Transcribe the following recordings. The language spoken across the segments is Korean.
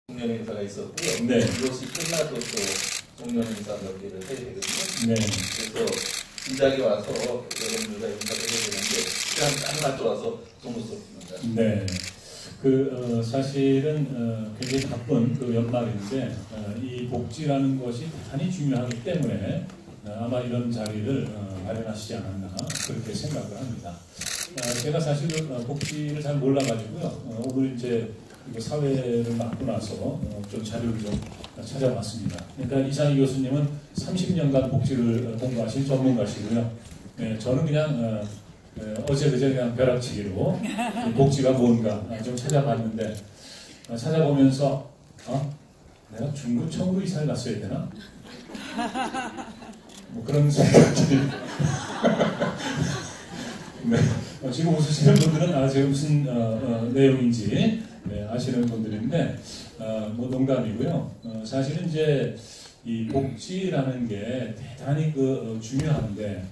송년 행사가 있었고요. 네. 이것이 끝나도 또 송년 행사 몇 개를 해야 되거든요. 네. 그래서 진작에 와서 여러분들과 인사를 해야 되는데 시간 딱 맞춰와서 너무 섭습니다. 네. 사실은 굉장히 바쁜 그 연말인데 이 복지라는 것이 대단히 중요하기 때문에 아마 이런 자리를 마련하시지 않았나 그렇게 생각을 합니다. 제가 사실 복지를 잘 몰라가지고요. 오늘 이제 사회를 맡고 나서 좀 자료를 좀 찾아봤습니다. 그러니까 이상희 교수님은 30년간 복지를 공부하신 전문가시고요. 네, 저는 그냥 어제 그제 그냥 벼락치기로 복지가 뭔가 좀 찾아봤는데 찾아보면서 내가 중구청으로 이사를 갔어야 되나? 뭐 그런 생각들이 네. 지금 웃으시는 분들은 제가 무슨 내용인지 아시는 분들인데 뭐 농담이고요. 사실은 이제 이 복지라는 게 대단히 중요한데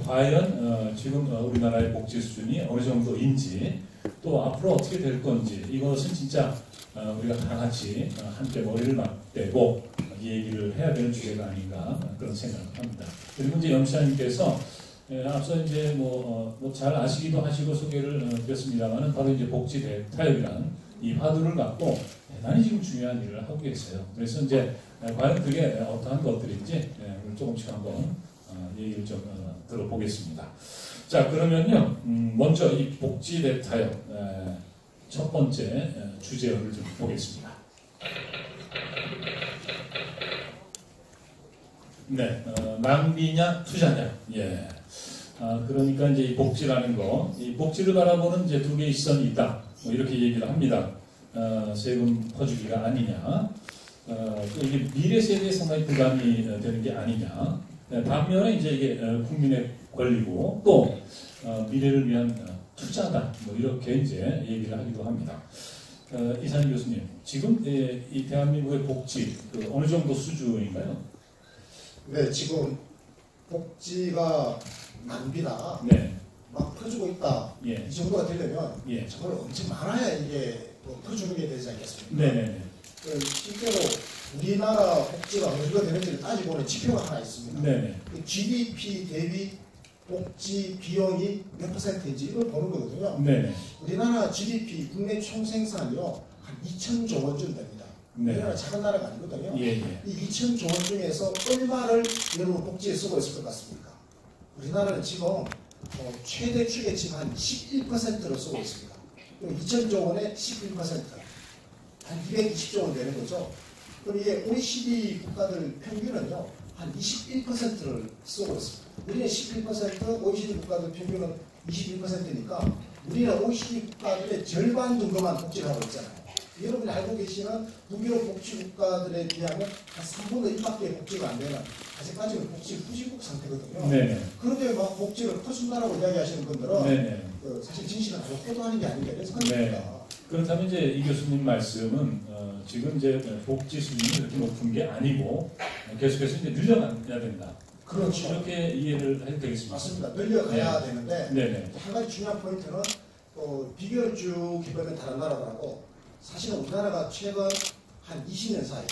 과연 지금 우리나라의 복지 수준이 어느 정도인지 또 앞으로 어떻게 될 건지 이것은 진짜 우리가 다 같이 함께 머리를 맞대고 이 얘기를 해야 되는 주제가 아닌가 그런 생각을 합니다. 그리고 이제 염시장님께서 앞서 이제 잘 아시기도 하시고 소개를 드렸습니다만은 바로 이제 복지 대타협이라는 이 화두를 갖고 대단히 지금 중요한 일을 하고 계세요. 그래서 이제 과연 그게 어떠한 것들인지 조금씩 한번 얘기를 좀 들어보겠습니다. 자, 그러면요, 먼저 이 복지 대타협 첫 번째 주제를 좀 보겠습니다. 네, 낭비냐 투자냐. 예. 그러니까 이제 이 복지라는 거, 이 복지를 바라보는 이제 두 개의 시선이 있다. 뭐 이렇게 얘기를 합니다. 세금 퍼주기가 아니냐, 또 이게 미래 세대에 상당히 부담이 되는 게 아니냐. 반면에 이제 이게 국민의 권리고 또 미래를 위한 투자다. 뭐 이렇게 이제 얘기를 하기도 합니다. 이상희 교수님, 지금 이 대한민국의 복지 어느 정도 수준인가요? 네, 지금 복지가 낭비나 네. 막 퍼주고 있다. 예. 이 정도가 되려면 예. 정말 엄청 많아야 이게 퍼주는 게 되지 않겠습니까? 네네네. 실제로 우리나라 복지가 어느 정도 되는지를 따지고는 지표가 하나 있습니다. 네네. GDP 대비 복지 비용이 몇 %인지 이걸 보는 거거든요. 네네. 우리나라 GDP 국내 총생산이요 한 2,000조 원쯤 됩니다. 네. 우리나라 작은 나라가 아니거든요. 예, 예. 이 2,000조 원 중에서 얼마를 여러분 복지에 쓰고 있을 것 같습니까? 우리나라는 지금 최대 추계치가 한 11%를 쓰고 있습니다. 2,000조 원에 11%, 한 220조 원 되는 거죠. 그럼 이게 OECD 국가들 평균은요, 한 21%를 쓰고 있습니다. 우리는 11%, OECD 국가들 평균은 21%니까 우리는 OECD 국가들의 절반 정도만 복지를 하고 있잖아요. 여러분이 알고 계시는 북유럽 복지 국가들에 비하면 한 3분의 1밖에 복지가 안 되는 아직까지는 복지 후진국 상태거든요. 네네. 그런데 막 복지를 퍼준다라고 이야기하시는 분들은 네네. 사실 진실은 아주 호도하는 게 아닌가 이런 생각이 듭니다. 네. 그렇다면 이제 이 교수님 말씀은 지금 이제 복지 수준이 그렇게 높은 게 아니고 계속해서 이제 늘려가야 된다. 그렇죠. 이렇게 이해를 해도 되겠습니다. 맞습니다. 늘려가야 네. 되는데 네네. 한 가지 중요한 포인트는 비교를 쭉 해보면 다른 나라들하고 사실은 우리나라가 최근 한 20년 사이에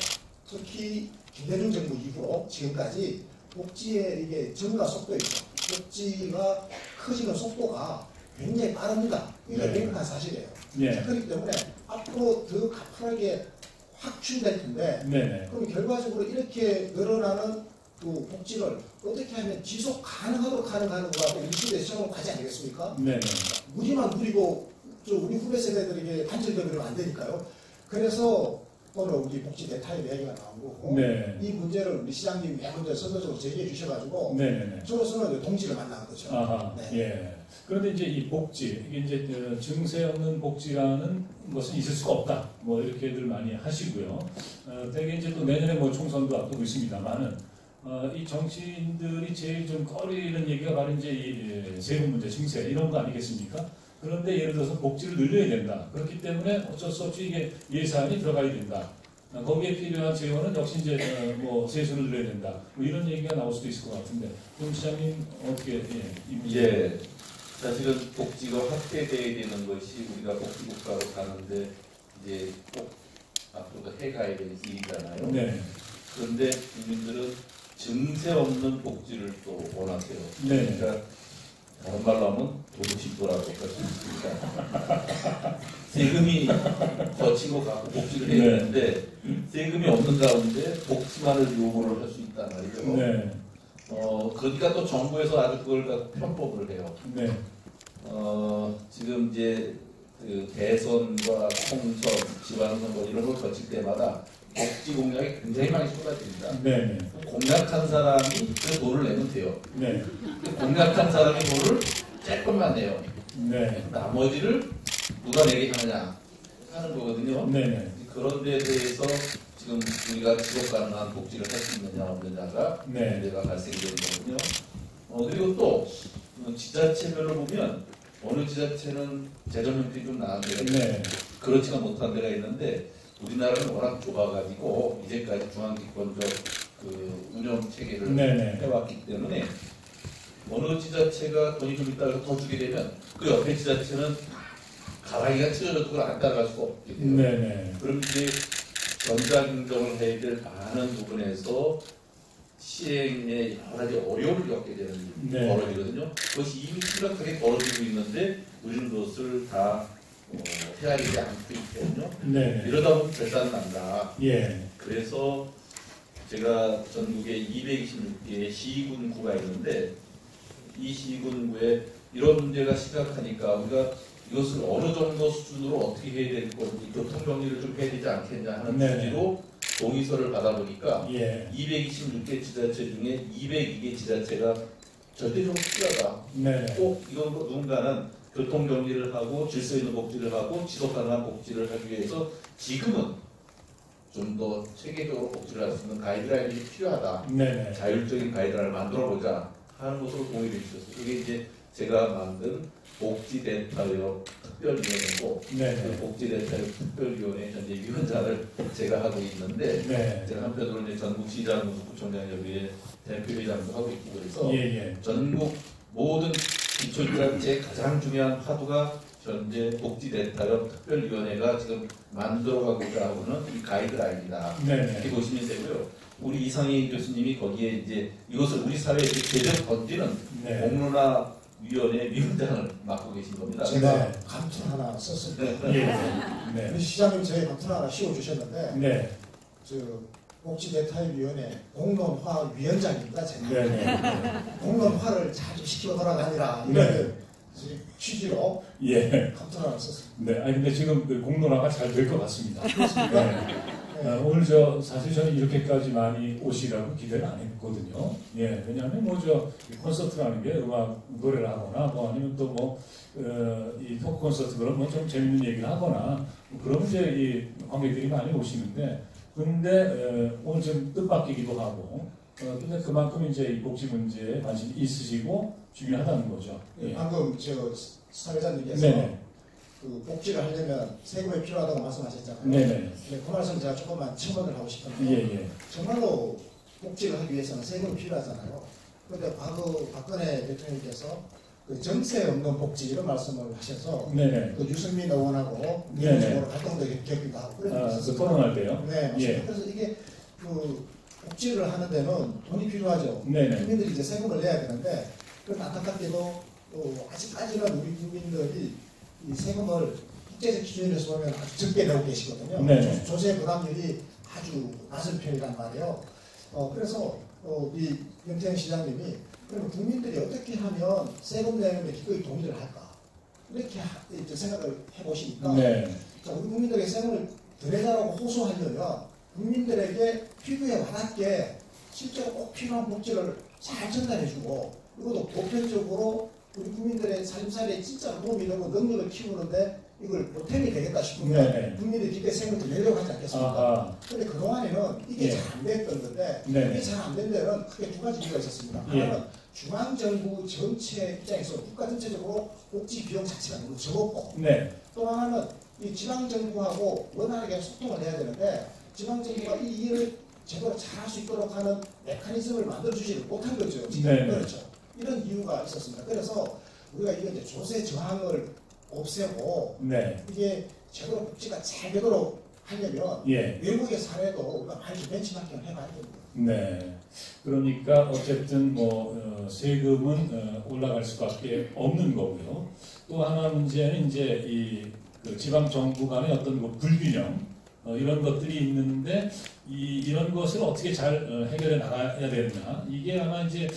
특히 김대중 정부 이후로 지금까지 복지의 이게 증가 속도 있죠. 복지가 커지는 속도가 굉장히 빠릅니다. 이게 네. 명확한 사실이에요. 네. 그렇기 때문에 앞으로 더 가파르게 확충될 텐데 네네. 그럼 결과적으로 이렇게 늘어나는 그 복지를 어떻게 하면 지속 가능하도록 하는 거가 우리 시대의 시험은 과제 아니겠습니까? 네네. 우리만 누리고 우리 후배 세대들에게 단절되면 안 되니까요. 그래서 오늘 우리 복지 대타협 이야기가 나온 거고 네. 이 문제를 우리 시장님이 먼저 선도적으로 제기해 주셔가지고 네네네. 저로서는 동지를 만난 거죠. 아하. 네. 예. 그런데 이제 이 복지, 이게 이제 증세 없는 복지라는 것은 있을 수가 없다. 뭐 이렇게들 많이 하시고요. 대개 이제 또 내년에 뭐 총선도 앞두고 있습니다만은 이 정치인들이 제일 좀 꺼리는 얘기가 바로 이제 이 세금 문제, 증세 이런 거 아니겠습니까? 그런데 예를 들어서 복지를 늘려야 된다. 그렇기 때문에 어쩔 수 없이 이게 예산이 들어가야 된다. 거기에 필요한 재원은 역시 이제 뭐 세수를 늘려야 된다. 뭐 이런 얘기가 나올 수도 있을 것 같은데, 그럼 시장님 어떻게 이 문제? 예, 사실은 복지가 확대돼야 되는 것이 우리가 복지국가로 가는데 이제 꼭 앞으로도 해가야 될 일이잖아요. 네. 그런데 국민들은 증세 없는 복지를 또 원하세요. 네. 그러니까 다른 말로 하면 도둑식도라고 할 수 있습니다. 세금이 거치고 가고 복지를 해야 되는데 세금이 없는 가운데 복지만을 요구를 할 수 있단 말이죠. 네. 그러니까 또 정부에서 아주 그걸 갖고 편법을 해요. 네. 지금 이제 그 대선과 총선, 지방선거 이런 걸 거칠 때마다 복지 공약이 굉장히 많이 쏟아집니다. 네. 공약한 사람이 그 돈을 내면 돼요. 네. 공약한 사람이 돈을 조금만 내요. 네. 나머지를 누가 내게 하느냐 하는 거거든요. 네. 그런 데에 대해서 지금 우리가 지속 가능한 복지를 할 수 있느냐 없느냐가 네. 문제가 발생이 되는 거거든요. 그리고 또 지자체별로 보면 어느 지자체는 재정 형편이 좀 나은 데가 있고 네. 그렇지가 못한 데가 있는데 우리나라는 워낙 좁아가지고 이제까지 중앙집권적 그 운영 체계를 네. 해왔기 때문에 어느 지자체가 돈이 좀 있다고 더 주게 되면 그 옆에 지자체는 가랑이가 찢어져도 그걸 안 따라갈 수가 없게 돼요. 네. 그럼 이제 전자경정을 해야 될 많은 부분에서 시행에 여러 가지 어려움을 겪게 되는 일이 네. 벌어지거든요. 그것이 이미 심각하게 벌어지고 있는데 우리는 그것을 다 헤아리지 않고 있거든요. 네. 이러다 보면 결단은 난다. 예. 그래서 제가 전국에 226개의 시군구가 있는데 이 시군구에 이런 문제가 심각하니까 우리가 이것을 어느 정도 수준으로 어떻게 해야 될 건지 교통정리를 좀 해야 되지 않겠냐 하는 네. 취지로 동의서를 받아보니까 예. 226개 지자체 중에 202개 지자체가 절대적으로 필요하다. 네. 꼭 이건 누군가는 교통정리를 하고 질서 있는 복지를 하고 지속가능한 복지를 하기 위해서 지금은 좀 더 체계적으로 복지를 할 수 있는 가이드라인이 필요하다. 네. 자율적인 가이드라인을 만들어보자 하는 것으로 동의를 주셨어요. 그게 이제 제가 만든 복지대타협 특별위원회고 네. 그 복지대타협 특별위원회 현재 위원장을 제가 하고 있는데 네. 제가 한편으로 이제 전국시장구청장협의회 대표회장도 하고 있고 그래서 예. 전국 모든 기초지자체의 가장 중요한 화두가 현재 복지대타협 특별위원회가 지금 만들어가고자 하고는 이 가이드라인이다. 이렇게 네. 보시면 되고요. 우리 이상희 교수님이 거기에 이제 이것을 우리 사회에 제대로 던지는 네. 공론화위원회 위원장을 맡고 계신 겁니다. 제가 네. 감투 하나 썼습니다. 예. 우리 네. 시장님 저희 감투 하나 씌워주셨는데 네. 저 복지대타협위원회 공론화 위원장입니다. 제가 네. 공론화를 자주 시키고 돌아다니라 이런 취지로 예. 감투 하나 썼습니다. 네. 아니 근데 지금 그 공론화가 잘 될 것 같습니다. 네. 오늘 사실 저는 이렇게까지 많이 오시라고 기대를 안 했거든요. 예. 왜냐하면 콘서트라는 게 음악 노래를 하거나 아니면 또 이 토크 콘서트 그런 좀 재밌는 얘기를 하거나 그러면 이제 이 관객들이 많이 오시는데 근데 오늘 좀 뜻밖이기도 하고 근데 그만큼 이제 이 복지 문제에 관심이 있으시고 중요하다는 거죠. 예. 방금 사회자님께서 네네. 그 복지를 하려면 세금이 필요하다고 말씀하셨잖아요. 네네. 그 말씀 제가 조금만 첨언을 하고 싶은데 예. 정말로 복지를 하기 위해서는 세금이 필요하잖아요. 그런데 박근혜 대통령께서 그 정세 없는 복지 이런 말씀을 하셔서 네네. 그 유승민 의원하고 네네. 민주적으로 활동도 겪기도 하고 그런 그 토론할 때요. 네, 맞습니다. 예. 그래서 이게 그 복지를 하는 데는 돈이 필요하죠. 네네. 국민들이 이제 세금을 내야 되는데 그런 안타깝게도 아직까지는 우리 국민들이 이 세금을 국제적 기준에서 보면 아주 적게 내고 계시거든요. 네네. 조세 부담률이 아주 낮은 편이란 말이에요. 그래서 이 윤태영 시장님이 그러면 국민들이 어떻게 하면 세금 내는데 기꺼이 동의를 할까? 이렇게 이제 생각을 해보시니까 네. 자, 우리 국민들에게 세금을 더 내자라고 호소하려면 국민들에게 피부에 와닿게 실제로 꼭 필요한 복지를 잘 전달해주고 그리고 보편적으로 우리 국민들의 삶살이에 진짜 도움이 되고 능력을 키우는데 이걸 보탬이 되겠다 싶으면 네. 국민들이 기꺼이 세금을 더 내려고 하지 않겠습니까? 그런데 그동안에는 이게 예. 잘 안 됐던 건데 네. 이게 잘 안 된 데는 크게 두 가지 이유가 있었습니다. 예. 하나는 중앙정부 전체 입장에서 국가 전체적으로 복지 비용 자체가 너무 적었고 네. 또 하나는 이 지방정부하고 원활하게 소통을 해야 되는데 지방정부가 이 일을 제대로 잘할 수 있도록 하는 메커니즘을 만들어주지를 못한 거죠. 지금. 네. 그렇죠. 이런 이유가 있었습니다. 그래서 우리가 이제 조세 저항을 없애고 네. 이게 제대로 복지가 잘 되도록 하려면 예. 외국의 사례도 우리가 많이 좀 벤치마킹을 해봐야 됩니다. 네. 그러니까 어쨌든 뭐 세금은 올라갈 수밖에 없는 거고요. 또 하나 문제는 이제 그 지방 정부 간의 어떤 그 불균형 이런 것들이 있는데 이런 것을 어떻게 잘 해결해 나가야 되느냐 이게 아마 이제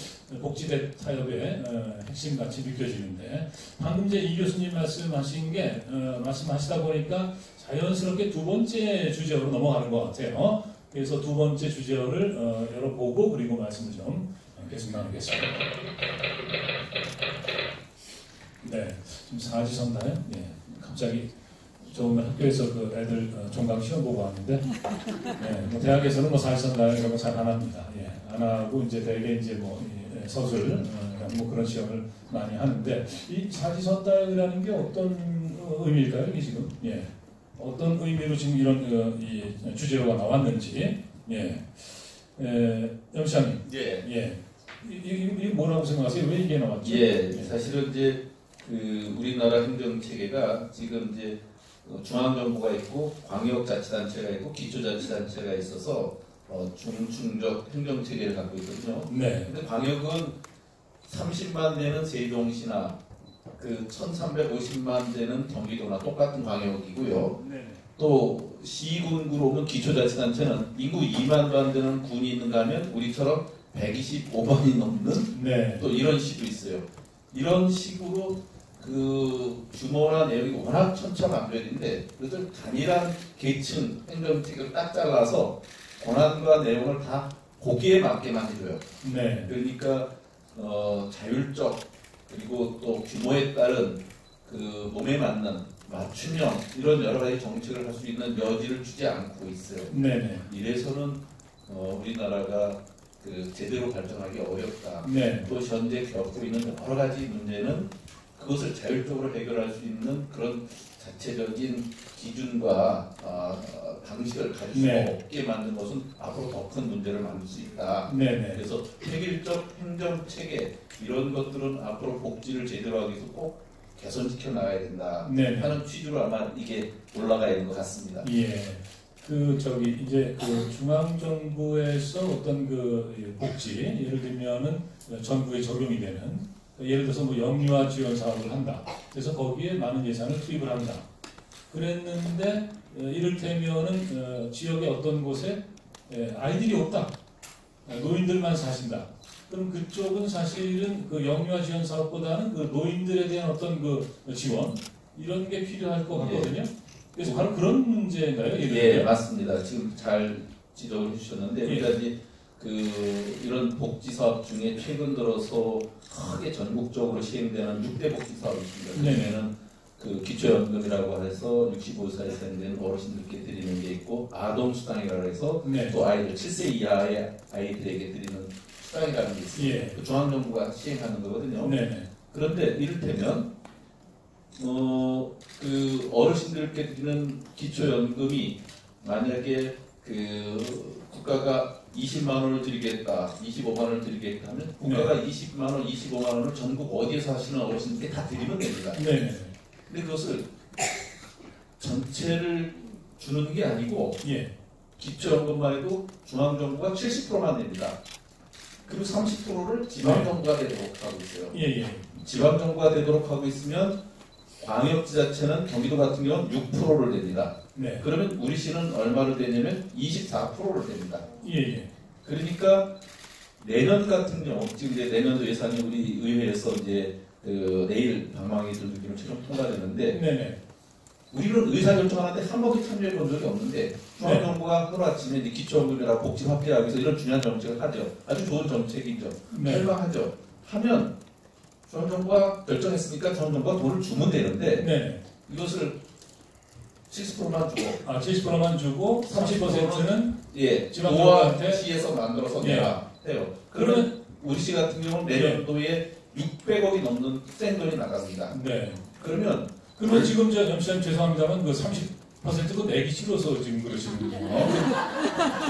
복지대 타협의 핵심 같이 느껴지는데 방금 이제 이 교수님 말씀하신 게 말씀하시다 보니까 자연스럽게 두 번째 주제로 넘어가는 것 같아요. 그래서 두 번째 주제를 열어보고 그리고 말씀을 좀 계속 나누겠습니다. 네, 지금 사지선다요? 네, 갑자기 저 오늘 학교에서 그 애들 종강 시험 보고 왔는데, 네, 뭐 대학에서는 뭐 사지선다 이런 거 잘 안 합니다. 예, 안 하고 이제 대개 이제 뭐 서술 뭐 그런 시험을 많이 하는데 이 사지선다라는 게 어떤 의미일까요? 이게 지금? 예. 어떤 의미로 지금 이런 이 주제가 나왔는지, 예, 염시장님, 예. 이게 뭐라고 생각하세요? 왜 이게 나왔죠? 예, 사실은 이제 그 우리나라 행정 체계가 지금 이제 중앙정부가 있고 광역자치단체가 있고 기초자치단체가 있어서 중충적 행정 체계를 갖고 있거든요. 네. 근데 광역은 30만 내는 세종시나 그 1,350만 되는 경기도나 똑같은 광역이고요. 네. 또 시군구로는 기초자치단체는 인구 2만도 안 되는 군이 있는가 하면 우리처럼 125번이 넘는 네. 또 이런 식도 있어요. 이런 식으로 그 규모나 내용이 워낙 천차만별인데 그것을 단일한 계층 행정체계를 딱 잘라서 권한과 내용을 다 거기에 맞게만 해줘요. 네. 그러니까 자율적 그리고 또 규모에 따른 그 몸에 맞는 맞춤형 이런 여러 가지 정책을 할 수 있는 여지를 주지 않고 있어요. 네. 이래서는 우리나라가 그 제대로 발전하기 어렵다. 네. 또 현재 겪고 있는 여러 가지 문제는 그것을 자율적으로 해결할 수 있는 그런 자체적인 기준과 방식을 가질 수 네. 없게 만든 것은 앞으로 더 큰 문제를 만들 수 있다. 네. 그래서 획일적 행정 체계 이런 것들은 앞으로 복지를 제대로 하기 위해서 꼭 개선시켜 나가야 된다 네. 하는 취지로 아마 이게 올라가야 되는 것 같습니다. 예. 이제 그 중앙정부에서 어떤 그 복지, 예를 들면은 정부에 적용이 되는, 예를 들어서 뭐 영유아 지원 사업을 한다. 그래서 거기에 많은 예산을 투입을 한다. 그랬는데, 이를테면은 지역의 어떤 곳에 아이들이 없다. 노인들만 사신다. 그럼 그쪽은 사실은 그 영유아 지원 사업보다는 그 노인들에 대한 어떤 그 지원, 이런 게 필요할 것 같거든요. 그래서 바로 그런 문제인가요? 예, 맞습니다. 지금 잘 지적을 해주셨는데 예. 우리가 이제 그 이런 복지 사업 중에 최근 들어서 크게 전국적으로 시행되는 6대 복지 사업이 있습니다. 네. 그중에는 그 기초연금이라고 해서 65세 이상 된 어르신들께 드리는 게 있고 아동수당이라고 해서 네. 또 아이들 7세 이하의 아이들에게 드리는 수당이라는 게 있습니다. 예. 그 중앙정부가 시행하는 거거든요. 네네. 그런데 이를테면 그 어르신들께 드리는 기초연금이 만약에 그 국가가 20만 원을 드리겠다, 25만 원을 드리겠다 하면 국가가 20만 원, 25만 원을 전국 어디에서 하시는 어르신들께 다 드리면 됩니다. 네네. 근데 그것을 전체를 주는 게 아니고 예. 기초연금만 해도 중앙정부가 70%만 냅니다. 그리고 30%를 지방정부가 되도록 하고 있어요. 예. 지방정부가 되도록 하고 있으면 광역지자체는 경기도 같은 경우는 6%를 냅니다. 네. 그러면 우리 시는 얼마를 내냐면 24%를 냅니다. 예. 그러니까 내년 같은 경우 지금 이제 내년도 예산이 우리 의회에서 이제 그 내일 방망이 들기로 최종 통과되는데 네네. 우리는 의사결정하는데 한 번도 참여해 본 적이 없는데 중앙정부가 하루아침에 이제 기초연금이라 복지화폐하기 위해서 이런 중요한 정책을 하죠. 아주 좋은 정책이죠. 네. 할만하죠. 하면 중앙정부가 결정했으니까 중앙정부가 돈을 주면 되는데 네. 이것을 70%만 주고 70%만 주고 30%는 예, 지방정부한테? 노아 시에서 만들어서 내라 해요. 그러면 우리 시 같은 경우는 내년도에 600억이 넘는 생돈이 나갑니다. 네. 그러면 지금 저 염시장 죄송합니다만 그 30%도 내기 싫어서 지금 그러시는 거예요.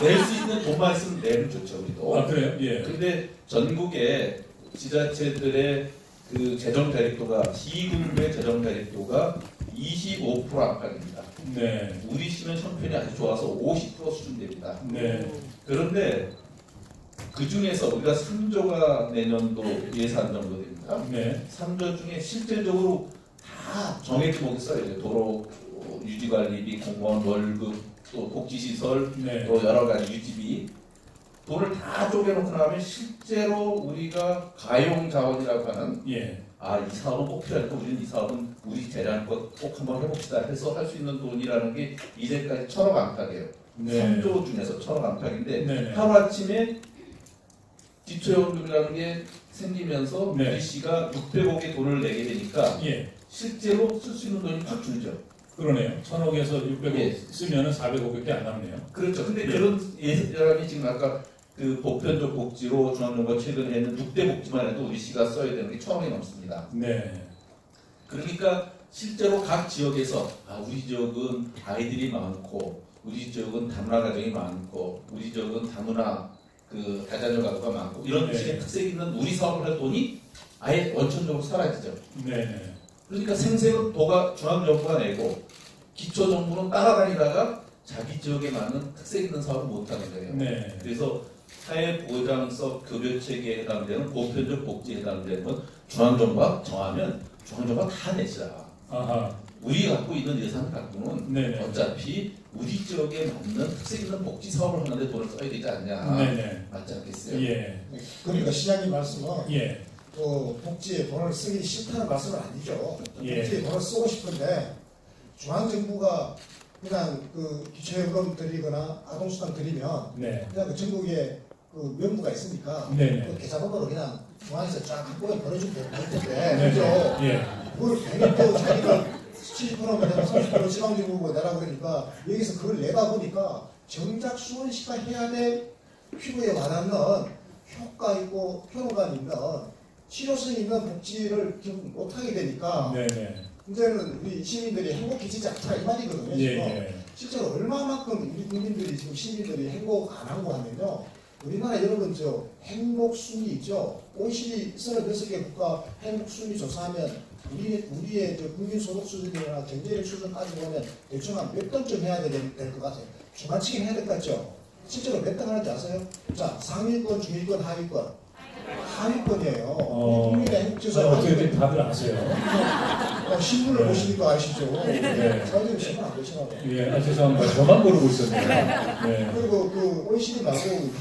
낼 수 있는 돈만 있으면 내면 좋죠, 우리도. 아 그래요? 예. 근데 전국의 지자체들의 그 재정 자립도가 시군부의 재정 자립도가 25% 안팎입니다. 네. 우리 시면 형편이 아주 좋아서 50% 수준 됩니다. 네. 그런데 그 중에서 우리가 3조가 내년도 예산 정도 됩니다. 네. 3조 중에 실질적으로 다 정액 규모에 써야 돼요. 도로 유지관리비, 공무원 월급, 또 복지시설, 네. 또 여러 가지 유지비 돈을 다 쪼개놓고 나면 실제로 우리가 가용자원이라고 하는 예. 이 사업은 꼭 필요하니까 우리는 이 사업은 우리 재량껏 꼭 한번 해봅시다 해서 할 수 있는 돈이라는 게 이제까지 1,000억 안팎이에요. 네. 3조 중에서 1,000억 안팎인데 네. 하루아침에 기초연금이라는 게 생기면서 네. 우리 씨가 600억의 돈을 내게 되니까 예. 실제로 쓸 수 있는 돈이 확 줄죠. 그러네요. 1,000억에서 600억 예. 쓰면은 400억밖에 안 남네요. 그렇죠. 근데 예. 그런 예산이 지금 아까 그 보편적 복지로 중앙정부가 최근에 했는 6대 복지만 해도 우리 씨가 써야 되는 게 1,000억이 넘습니다. 네. 그러니까 실제로 각 지역에서 우리 지역은 아이들이 많고 우리 지역은 다문화 가정이 많고 우리 지역은 다문화 그 다자녀 가구가 많고 이런 네. 식의 특색 있는 우리 사업을 할 돈이 아예 원천적으로 사라지죠. 네. 그러니까 생색은 도가 중앙정부가 내고 기초정부는 따라다니다가 자기 지역에 맞는 특색 있는 사업을 못하는 거예요. 네. 그래서 사회보장성 급여체계에 해당되는 보편적 복지에 해당되는 건 중앙정부가 정하면 중앙정부가 다 내시라. 아하. 우리 갖고 있는 예산 갖고는 네네. 어차피 우리 지역에 맞는 특색 있는 복지 사업을 하는데 돈을 써야 되지 않냐. 네네. 맞지 않겠어요? 예. 그러니까 시장님 말씀은 예. 복지에 돈을 쓰기 싫다는 말씀은 아니죠. 예. 복지에 돈을 쓰고 싶은데 중앙정부가 그냥 그 기초연금 드리거나 아동수당 드리면 네. 그냥 그 전국에 그 명부가 있으니까 네네. 그 계좌번호로 그냥 중앙에서 쫙 한꺼번에 보내주면 될 텐데 네네. 그죠? 예. 그걸 괜히 또 자기가 70%면 내가 30% 지방정부고 내라고 그러니까 여기서 그걸 내다 보니까 정작 수원시가 해야 될 피부에 와닿는 효과 있고 효능감 있는 실효성 있는 복지를 지금 못하게 되니까 네네. 이제는 우리 시민들이 행복해지지 않다 이 말이거든요. 예. 지금. 예. 실제로 얼마만큼 우리 국민들이 지금 시민들이 행복 안 하고 하면요. 우리나라 여러분 저 행복 순위 있죠. OECD 36개 국가 행복 순위 조사하면 우리의 저 국민 소득 수준이나 경제력 수준까지 보면 대충 한 몇 등쯤 해야 될 것 같아요. 중간치긴 해야 될 것 같죠. 실제로 몇 등 하는지 아세요? 자, 상위권, 중위권, 하위권. 하위권이에요. 국민의 행복지수 어떻게 다들 아세요? 신문을 네. 보시니까 아시죠? 네. 사람들이 신문 안 보시나요? 예, 죄송합니다. 저만 모르고 있었네요. 네. 그리고 그 OECD 말고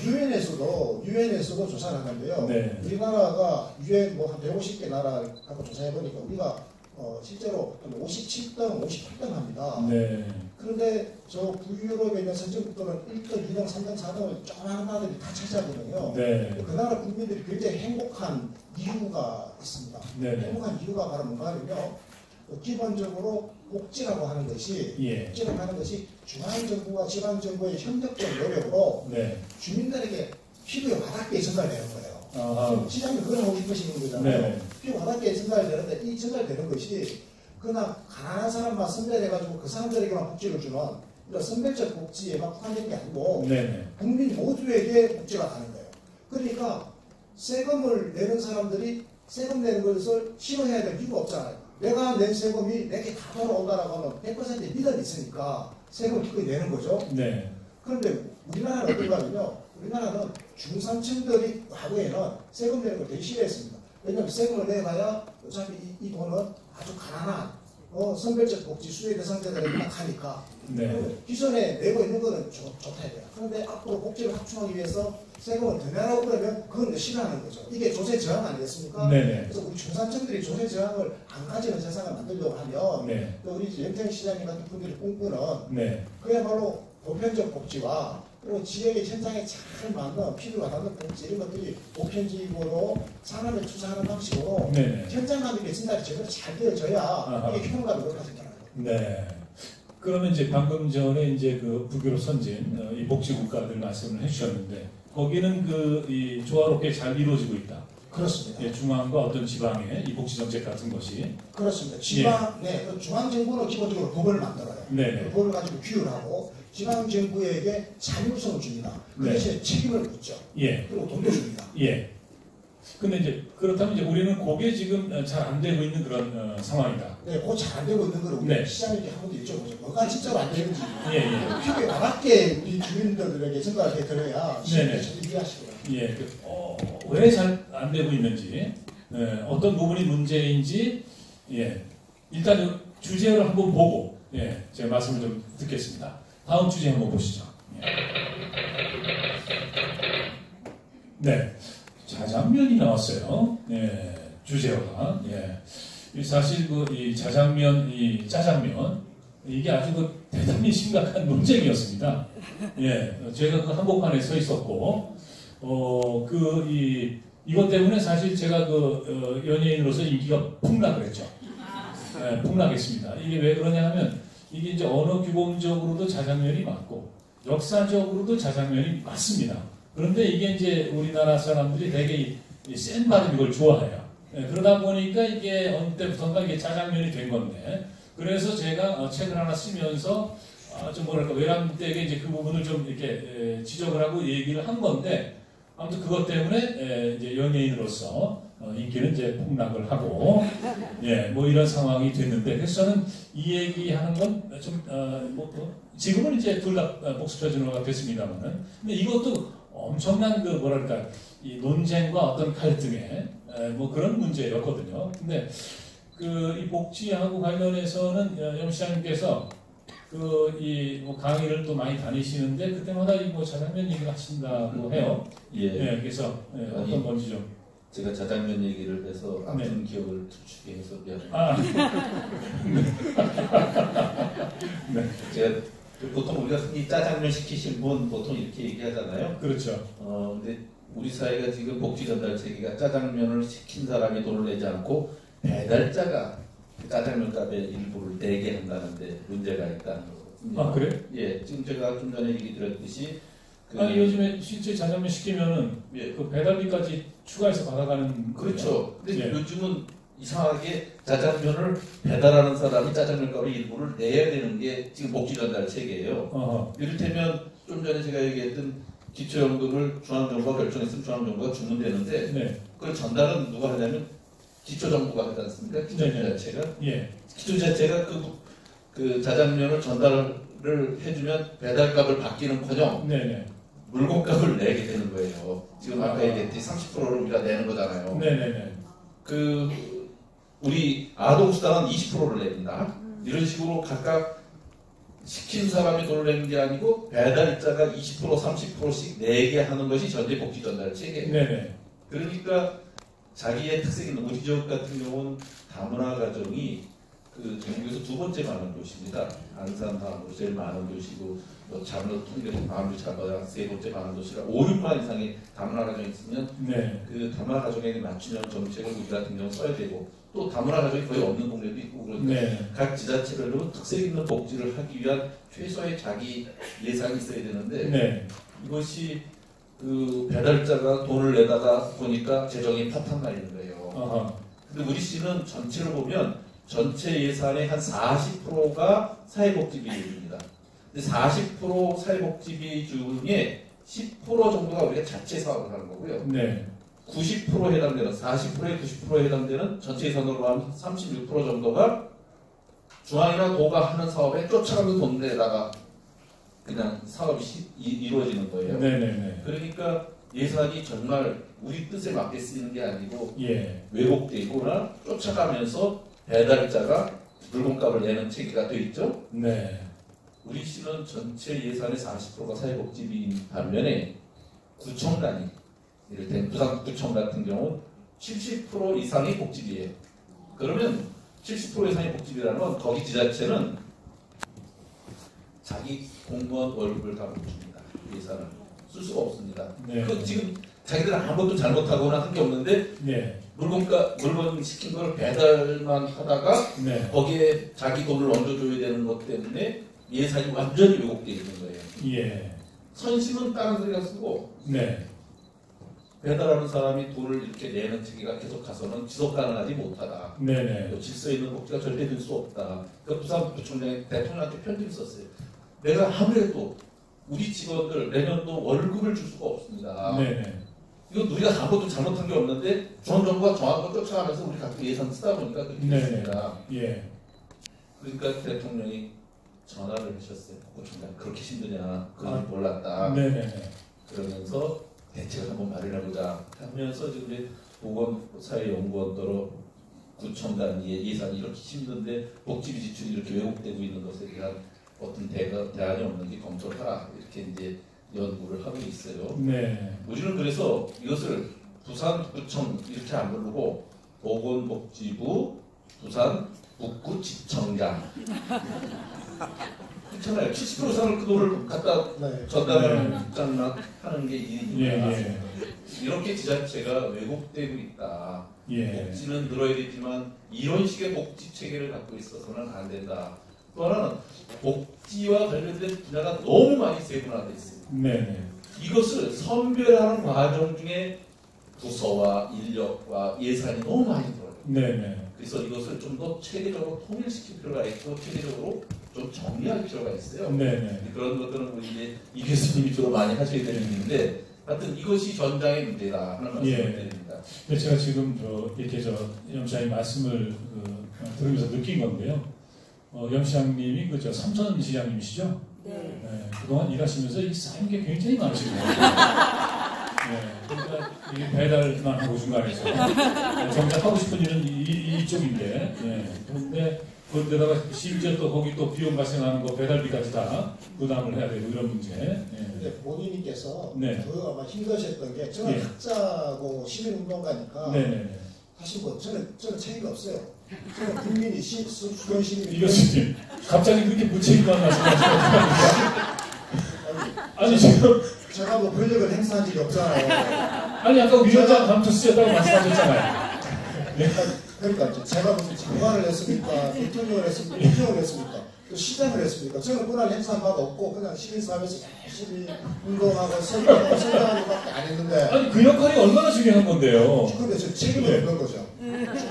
유엔에서도 조사를 하는데요. 네. 우리나라가 유엔 뭐 한 150개 나라 갖고 조사해 보니까 우리가 실제로 한 57등, 58등 합니다. 네. 그런데 저 북유럽에 있는 선진국들은 1등, 2등, 3등, 4등을 조그마한 나라들이 다 차지하거든요. 네. 그 나라 국민들이 굉장히 행복한 이유가 있습니다. 네. 행복한 이유가 바로 뭔가 하면요. 기본적으로 복지라고 하는 것이 예. 복지라고 하는 것이 중앙정부와 지방정부의 협력적 노력으로 네. 주민들에게 피부에 와닿게 전달되는 거예요. 아하. 시장님 그걸 하고 싶으시는 거잖아요. 네. 피부 와닿게 전달되는데 이 전달되는 것이 그냥 가난한 사람만 선별해가지고 그 사람들에게만 복지를 주는 이런 선별적 복지에만 포함되는 게 아니고 네. 국민 모두에게 복지가 가는 거예요. 그러니까 세금을 내는 사람들이 세금 내는 것을 싫어해야 될 이유가 없잖아요. 내가 낸 세금이 내게 다 돌아온다라고 하면 100% 믿음이 있으니까 세금을 그거 내는 거죠. 네. 그런데 우리나라는 어떤가 하면요. 우리나라는 중산층들이 과거에는 세금 내는 걸 되게 싫어했습니다. 왜냐하면 세금을 내가야 어차피 이 돈은 아주 가난한 선별적 복지 수혜 대상자들에게만 가니까 네. 기존에 내고 있는 거는 좋다 해야 돼요. 그런데 앞으로 복지를 확충하기 위해서 세금을 더 내라고 그러면 그건 싫어하는 거죠. 이게 조세 저항 아니겠습니까? 네네. 그래서 우리 중산층들이 조세 저항을 안 가지는 세상을 만들려고 하면 네. 또 우리 연평 시장님 같은 분들이 꿈꾸는 네. 그야말로 보편적 복지와 그리고 지역의 현장에 잘 맞는 필요가 닿는 복지 이런 것들이 보편적으로 사람을 투자하는 방식으로 네네. 현장감 있게 전달이 제대로 잘 되어져야 아하. 이게 효능감이 높아진다는 거예요. 네. 그러면 이제 방금 전에 이제 그 북유럽 선진 이 복지 국가들 말씀을 해주셨는데 거기는 이 조화롭게 잘 이루어지고 있다. 그렇습니다. 예, 중앙과 어떤 지방의 이 복지 정책 같은 것이. 그렇습니다. 지방, 그 중앙정부는 기본적으로 법을 만들어요. 네네. 그 법을 가지고 규율을 하고 지방정부에게 자율성을 줍니다. 그 네. 대신에 책임을 묻죠. 예. 그리고 돈도 줍니다. 예. 근데 이제 그렇다면 이제 우리는 그게 지금 잘 안 되고 있는 그런 상황이다. 네, 그거 잘 안 되고 있는 걸 우리 네. 시장님께 한 번도 여쭤보죠. 뭐가 진짜로 안 되는지. 예, 예. 필요에 와닿게 우리 주민들에게 전달해 드려야 네네. 시민들이 이해하시고요. 예, 왜 잘 안 되고 있는지, 어떤 부분이 문제인지, 예, 일단 주제를 한번 보고, 예, 제가 말씀을 좀 듣겠습니다. 다음 주제 한번 보시죠. 예. 네, 자장면이 나왔어요. 예, 주제어가. 예. 사실 이 자장면, 이 짜장면, 이게 아주 대단히 심각한 논쟁이었습니다. 예, 제가 그 한복판에 서 있었고, 이것 때문에 사실 제가 연예인으로서 인기가 폭락을 했죠. 예, 폭락했습니다. 이게 왜 그러냐 하면, 이게 이제 언어 규범적으로도 자장면이 맞고, 역사적으로도 자장면이 맞습니다. 그런데 이게 이제 우리나라 사람들이 되게 센 발음 이걸 좋아해요. 예, 그러다 보니까 이게 어느 때부터인가 이게 짜장면이 된 건데, 그래서 제가 책을 하나 쓰면서 좀 뭐랄까 외람되게 이제 그 부분을 좀 이렇게 지적을 하고 얘기를 한 건데, 아무튼 그것 때문에 이제 연예인으로서 인기는 이제 폭락을 하고, 예, 뭐 이런 상황이 됐는데, 그래서 저는 이 얘기하는 건 좀 지금은 이제 둘 다 복수표준어가 됐습니다만은, 근데 이것도 엄청난 뭐랄까 이 논쟁과 어떤 갈등의 뭐 그런 문제였거든요. 근데 이 복지하고 관련해서는 영 시장님께서 뭐 강의를 또 많이 다니시는데 그때마다 뭐 자장면 얘기를 하신다고 해요. 예. 예, 그래서 어떤 건지 좀. 제가 자장면 얘기를 해서 아픈 네. 기억을 투축해 해서 미안해요. 네. 제가 보통 우리가 흔히 짜장면 시키신 분 보통 이렇게 얘기하잖아요. 그렇죠. 근데 우리 사회가 지금 복지 전달 체계가 짜장면을 시킨 사람이 돈을 내지 않고 배달자가 그 짜장면 값의 일부를 내게 한다는데 문제가 있다는 거거든요. 아, 그래? 예, 지금 제가 좀 전에 얘기 드렸듯이 아니 요즘에 실제 자장면 시키면은 예. 그 배달비까지 추가해서 받아가는. 그렇죠. 근데 예. 요즘은 이상하게 짜장면을 배달하는 사람이 짜장면 값의 일부를 내야 되는 게 지금 복지 전달 체계예요. 어허. 이를테면 좀 전에 제가 얘기했던 기초연금을 중앙정부가 결정했으면 중앙정부가 주면 되는데 네. 그걸 전달은 누가 하냐면 기초정부가 하지 않습니까? 기초지자체가. 예. 기초지자체가 그 자장면을 전달을 해주면 배달값을 받기는커녕 네네. 물건값을 내게 되는 거예요. 지금 아까 얘기했듯이 30%를 우리가 내는 거잖아요. 네네네. 우리 아동수당은 20%를 냅니다. 이런 식으로 각각 시킨 사람이 돈을 내는 게 아니고 배달자가 20% 30%씩 내게 하는 것이 전제 복지 전달 체계예요. 네네. 그러니까 자기의 특색이 있는 우리 지역 같은 경우는 다문화 가정이 전국에서 두 번째 많은 도시입니다. 안산 다음으로 제일 많은 도시고 자문도 통계로 다음으로 잡아야 세 번째 많은 도시라 5, 6만 이상의 다문화 가정이 있으면 네. 그 다문화 가정에게 맞추는 정책을 우리 같은 경우 써야 되고 또 다문화 가정이 거의 없는 동네도 있고 그러니까 네. 각 지자체별로 특색 있는 복지를 하기 위한 최소의 자기 예산이 있어야 되는데 네. 이것이 배달자가 돈을 내다가 보니까 재정이 파탄 나 있는 거예요. 어허. 근데 우리 시는 전체를 보면 전체 예산의 한 40%가 사회복지비입니다. 근데 40% 사회복지비 중에 10% 정도가 우리가 자체 사업을 하는 거고요. 네. 90% 해당되는 40%에 90%에 해당되는 전체 예산으로 하면 36% 정도가 중앙이나 도가 하는 사업에 쫓아가는 돈 내다가 그냥 사업이 이루어지는 거예요. 네네네. 그러니까 예산이 정말 우리 뜻에 맞게 쓰이는 게 아니고 예. 왜곡되거나 쫓아가면서 배달자가 물건값을 내는 체계가 되어 있죠. 네. 우리 시는 전체 예산의 40%가 사회복지비인 반면에 구청단위, 이를테면 부산구청 같은 경우 70% 이상이 복지비예요. 그러면 70% 이상의 복지비라는 건 거기 지자체는 자기 공무원 월급을 다 못 줍니다. 예산을 쓸 수가 없습니다. 네. 그 지금 자기들 아무것도 잘못하거나 한 게 없는데 네. 물건 시킨 걸 배달만 하다가 네. 거기에 자기 돈을 얹어줘야 되는 것 때문에 예산이 완전히 왜곡되어 있는 거예요. 예. 선심은 다른 소리가 쓰고 네. 배달하는 사람이 돈을 이렇게 내는 체계가 계속 가서는 지속 가능하지 못하다. 네네. 질서 있는 복지가 절대 될 수 없다. 그 부산부총장이 대통령한테 편지를 썼어요. 내가 아무래도 우리 직원들 내년도 월급을 줄 수가 없습니다. 네네. 이건 우리가 아무것도 잘못한 게 없는데 중앙정부가 정한 걸 쫓아가면서 우리 각종 예산 쓰다 보니까 그렇게 네네. 됐습니다. 예. 그러니까 대통령이 전화를 하셨어요. 국무총장 그렇게 힘드냐? 그건 아. 몰랐다. 네네네. 그러면서 대책을 한번 마련해보자 하면서 지금 이제 보건사회연구원도로 구청단 예산이 이렇게 힘든데 복지비 지출이 이렇게 왜곡되고 있는 것에 대한 어떤 대안이 없는지 검토를 하라 이렇게 이제 연구를 하고 있어요. 네. 우리는 그래서 이것을 부산구청 이렇게 안 부르고 보건복지부 부산 북구지청장 그렇잖아요. 70% 이상을 그 돈을 갖다 네. 전담하는 국장만 하는 게 일이니까 예. 이렇게 지자체가 왜곡되고 있다. 예. 복지는 늘어야 되지만 이런 식의 복지 체계를 갖고 있어서는 안 된다. 또 하나는 복지와 관련된 분야가 너무 많이 세분화되어 있습니다. 네네. 이것을 선별하는 과정 중에 부서와 인력과 예산이 너무 많이 들어요. 네네. 그래서 이것을 좀 더 체계적으로 통일시킬 필요가 있고 체계적으로 좀 정리할 필요가 있어요. 네네. 그런 것들은 우리 이제 이 교수님이 주로 많이 하셔야 되는 일인데 하여튼 이것이 전장의 문제다 하는 말씀을 예. 드립니다. 근데 제가 지금 이렇게 염시장님 말씀을 들으면서 느낀 건데요. 염시장님이 그저 삼천시장님이시죠? 네. 네, 그동안 일하시면서 이 쌓인 게 굉장히 많으시네요. 네, 그러니까 이 배달만 하고 중간에서 정작 하고 싶은 일은 이쪽인데, 그런데 그런데다가 심지어 또 거기 또 비용 발생하는 거 배달비까지 다 부담을 해야 되고 이런 문제. 근데 본인께서 네. 더 아마 힘드셨던 게 저는 예. 학자고 시민운동가니까 네네네. 사실 뭐 저는 책임이 없어요. 저는 국민이 수건 시민이 이 교수님, 갑자기 그렇게 무책임한 말씀하시면 어떡합니까? 아니 지금 제가 뭐 권력을 행사한 적이 없잖아요. 아니 아까 위원장 감투 쓰셨다고 말씀하셨잖아요. 그러니까 제가 무슨 장관을 했습니까? 대통령을 했습니까? 대통령을 했습니까? 또 시장을 했습니까? 저는 권한을 행사한 바가 없고 그냥 시민사회에서 열심히 운동하고 선정하는 것밖에 안 했는데 아니 그 역할이 얼마나 중요한 건데요. 근데 저 책임을 없는 거죠.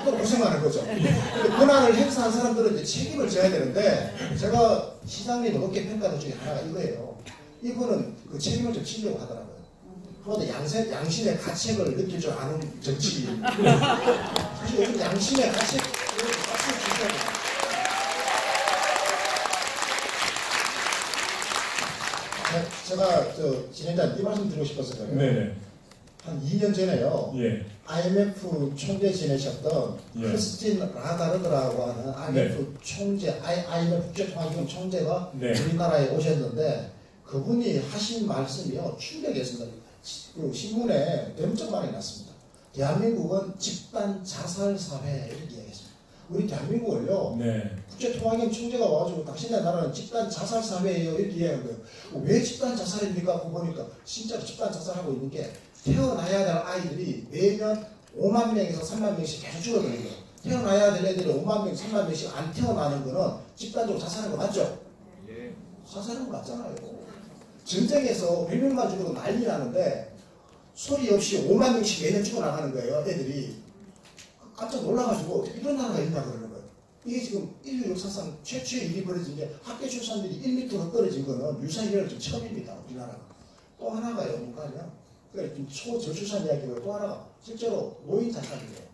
조금 고생하는 거죠. 근데 권한을 행사한 사람들은 이제 책임을 져야 되는데 제가 시장님을 높게 평가한 중에 하나가 이거예요. 이거는 그 책임을 좀 지려고 하더라고요. 그런데 양심의 가책을 느낄 줄 아는 정치인. 사실 요즘 양심의 가책을 진짜 제가 진행자님 이 말씀 드리고 싶어서 그래요. 네네. 한 2년 전에요. 예. IMF 총재 지내셨던 예. 크리스틴 라가르드라고 하는 IMF 총재, IMF 국제통화기금 총재가 네. 우리나라에 오셨는데 그분이 하신 말씀이요 충격이었습니다. 그 신문에 엄청 많이 났습니다. 대한민국은 집단 자살 사회 이렇게 이야기했습니다. 우리 대한민국을요 네. 국제통화기금 총재가 와가지고 당신네 나라는 집단 자살 사회예요 이렇게 이야기한 거예요. 왜 집단 자살입니까? 그거 보니까 진짜로 집단 자살하고 있는 게 태어나야 될 아이들이 매년 5만 명에서 3만 명씩 계속 줄어드는 거예요. 태어나야 될 애들이 5만 명, 3만 명씩 안 태어나는 거는 집단적으로 자살하는 거 맞죠? 예. 자살하는 거 맞잖아요. 전쟁에서 100명만 죽어도 난리 나는데 소리 없이 5만 명씩 매년 죽어나가는 거예요. 애들이. 깜짝 놀라가지고 이런 나라가 있냐 그러는 거예요. 이게 지금 인류 역사상 최초의 일이 벌어진 게 학교 출산율이 1m로 떨어진 거는 유사일을 좀 처음입니다. 우리나라가. 또 하나가요. 뭔가냐. 그러니까 초저출산 이야기고 또 하나가 실제로 노인 자살이에요.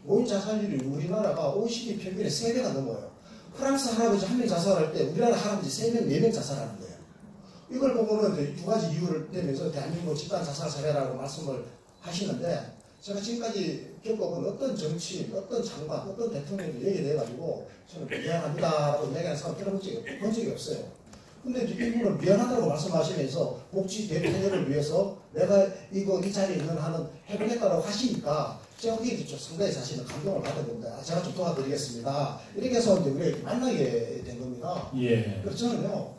노인 자살률이 우리나라가 OECD 평균의 3배가 넘어요. 프랑스 할아버지 한 명 자살할 때 우리나라 할아버지 3명, 4명 자살하는 거예요. 이걸 보고는 이제 두 가지 이유를 대면서 대한민국 집단 자살 사례라고 말씀을 하시는데 제가 지금까지 겪어본 어떤 정치인, 어떤 장관, 어떤 대통령도 얘기를 해가지고 저는 미안합니다라고 얘기하는 사람 들어본 적이 없어요. 근데 이제 이분은 미안하다고 말씀하시면서 복지 대통령을 위해서 내가 이 자리에 있는 한은 해보겠다고 하시니까 제가 거기에 좀 상당히 사실은 감동을 받았는데 제가 좀 도와드리겠습니다. 이렇게 해서 이제 우리가 만나게 된 겁니다. 예. 그래서 저는요,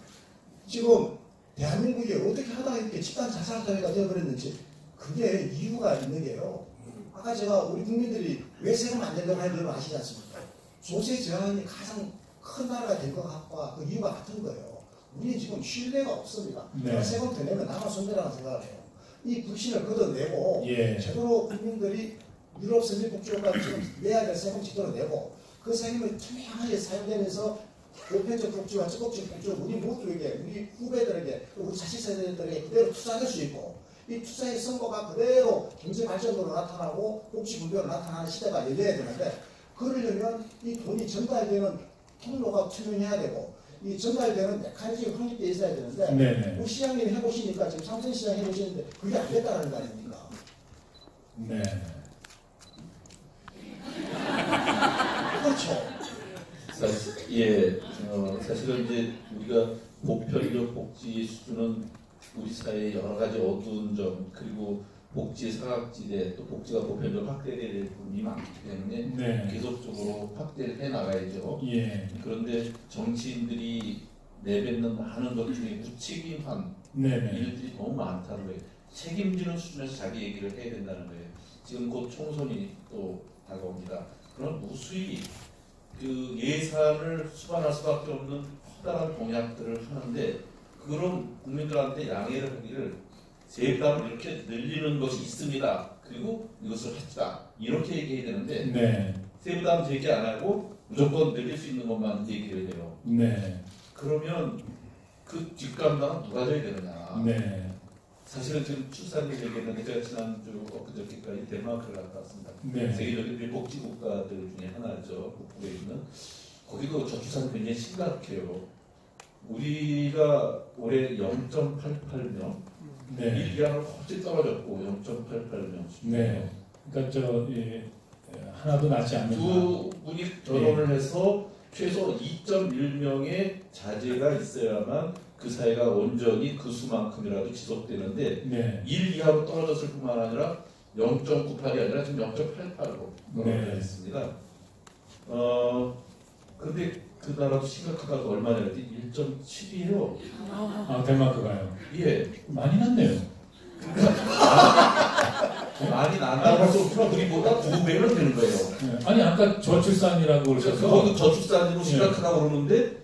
지금 대한민국이 어떻게 하다가 이렇게 집단 자살 사회가 되어버렸는지 그게 이유가 있는 게요. 아까 제가 우리 국민들이 왜 세금 안 내려고 하는 이유를 아시지 않습니까? 조세 저항이 가장 큰 나라가 된 것 같고 그 이유가 같은 거예요. 우리는 지금 신뢰가 없습니다. 네. 내가 세금 더 내면 나만 손해라고 생각을 해요. 이 불신을 걷어내고 예. 제대로 국민들이 유럽 선진국주가 지금 내야 될 세금 제대로 내고 그 세금을 투명하게 사용되면서 보편적 복지와 적극적 복지를 우리 모두에게, 우리 후배들에게, 우리 자식 세대들에게 그대로 투자할 수 있고 이 투자의 성과가 그대로 경제 발전으로 나타나고 복지 분배로 나타나는 시대가 열려야 되는데 그러려면 이 돈이 전달되는 통로가 투명해야 되고 이 전달되는 메커니즘이 확립되어 있어야 되는데 네. 우리 시장님 해보시니까 지금 삼성시장 해보시는데 그게 안 됐다는 거 아닙니까? 네. 그렇죠. 사실은 이제 우리가 보편적 복지 수준은 우리 사회의 여러 가지 어두운 점 그리고 복지의 사각지대 또 복지가 보편적으로 확대될 부분이 많기 때문에 네. 계속적으로 확대를 해 나가야죠. 예. 그런데 정치인들이 내뱉는 많은 것 중에 무책임한 네네. 일들이 너무 많다는 거예요. 책임지는 수준에서 자기 얘기를 해야 된다는 거예요. 지금 곧 총선이 또 다가옵니다. 그런 무수히 그 예산을 수반할 수밖에 없는 커다란 공약들을 하는데 그런 국민들한테 양해를 하기를 세부담을 이렇게 늘리는 것이 있습니다. 그리고 이것을 하시다. 이렇게 얘기해야 되는데 네. 세부담 제기 안 하고 무조건 늘릴 수 있는 것만 얘기를 해요. 네. 그러면 그 뒷감당은 누가 져야 되느냐. 네. 사실은 지금 출산을 얘기했는데 제가 지난주 엊그저께까지 덴마크를 갔다 왔습니다. 네. 세계적인 복지 국가들 중에 하나죠. 북부에 있는. 거기도 저출산이 굉장히 심각해요. 우리가 올해 0.88명, 네. 1, 2학년 훨씬 떨어졌고 0.88명. 네. 그러니까 하나도 낫지 않는 두 분이 결혼을 해서 최소 2.1명의 자제가 있어야만 그 사회가 온전히 그 수만큼이라도 지속되는데 네. 1, 2하로 떨어졌을 뿐만 아니라 0.98이 아니라 지금 0.88로 떨어졌습니다. 그런데 그 나라도 심각하다가 얼마나 했지? 1.7이에요. 아, 덴마크가요. 예. 많이 났네요. 많이 난다고 할수록 우리보다 2배는 되는 거예요. 네. 아니 아까 저출산이라고 그러셔서 그거는 저출산으로 심각하다고 그러는데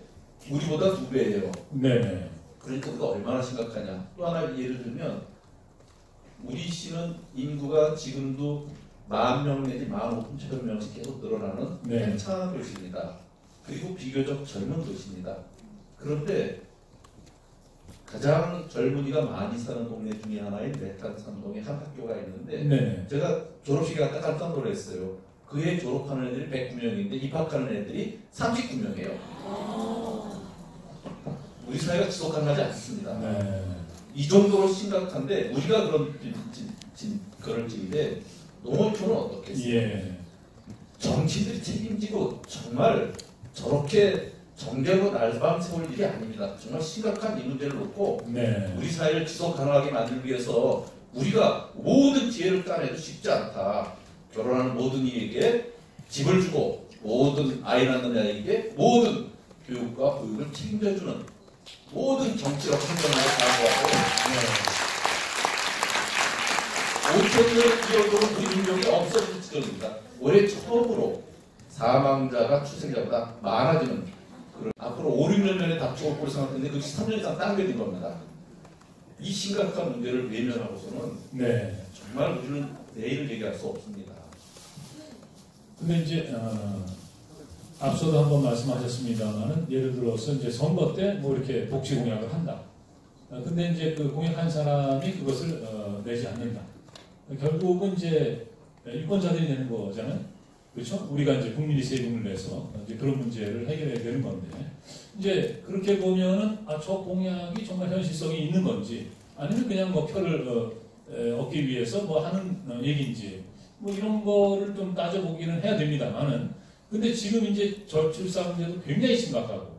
우리보다 2배예요. 네네. 그러니까 우리가 얼마나 심각하냐. 또 하나 예를 들면 우리 시는 인구가 지금도 10,000명 내지 15,000명씩 계속 늘어나는 네. 괜찮은 도시입니다. 그리고 비교적 젊은 도시입니다. 그런데 가장 젊은이가 많이 사는 동네 중에 하나인 메탄산동에 한 학교가 있는데 네. 제가 졸업식에 갔다 깜짝 놀랐어요. 그해 졸업하는 애들이 109명인데 입학하는 애들이 39명이에요. 우리 사회가 지속 가능하지 않습니다. 네. 이 정도로 심각한데 우리가 그럴 지인데 농어촌은 어떻겠어요? 예. 정치인들이 책임지고 정말 저렇게 정쟁으로 날밤 세울 일이 아닙니다. 정말 심각한 이 문제를 놓고 네. 우리 사회를 지속 가능하게 만들기 위해서 우리가 모든 기회를 따내도 쉽지 않다. 결혼하는 모든 이에게 집을 주고 모든 아이 낳는 아이에게 모든 교육과 보육을 책임져주는 모든 정치적 행정을 강구하고 5,000년 기억으로 우리 민족이 없어질 지경입니다. 올해 처음으로 사망자가 출생자보다 많아지는 그런 앞으로 5, 6년 전에 닥쳐올 거로 생각했는데 그게 3년 이상 당겨진 겁니다. 이 심각한 문제를 외면하고서는 네. 정말 우리는 내일을 얘기할 수 없습니다. 근데 이제 앞서도 한번 말씀하셨습니다만은 예를 들어서 이제 선거 때 뭐 이렇게 복지 공약을 한다. 근데 이제 그 공약한 사람이 그것을 내지 않는다. 결국은 이제 유권자들이 내는 거잖아요. 그렇죠? 우리가 이제 국민이 세금을 내서 이제 그런 문제를 해결해야 되는 건데 이제 그렇게 보면은 저 공약이 정말 현실성이 있는 건지 아니면 그냥 뭐 표를 얻기 위해서 뭐 하는 얘기인지 뭐 이런 거를 좀 따져보기는 해야 됩니다만은 근데 지금 이제 저출산 문제도 굉장히 심각하고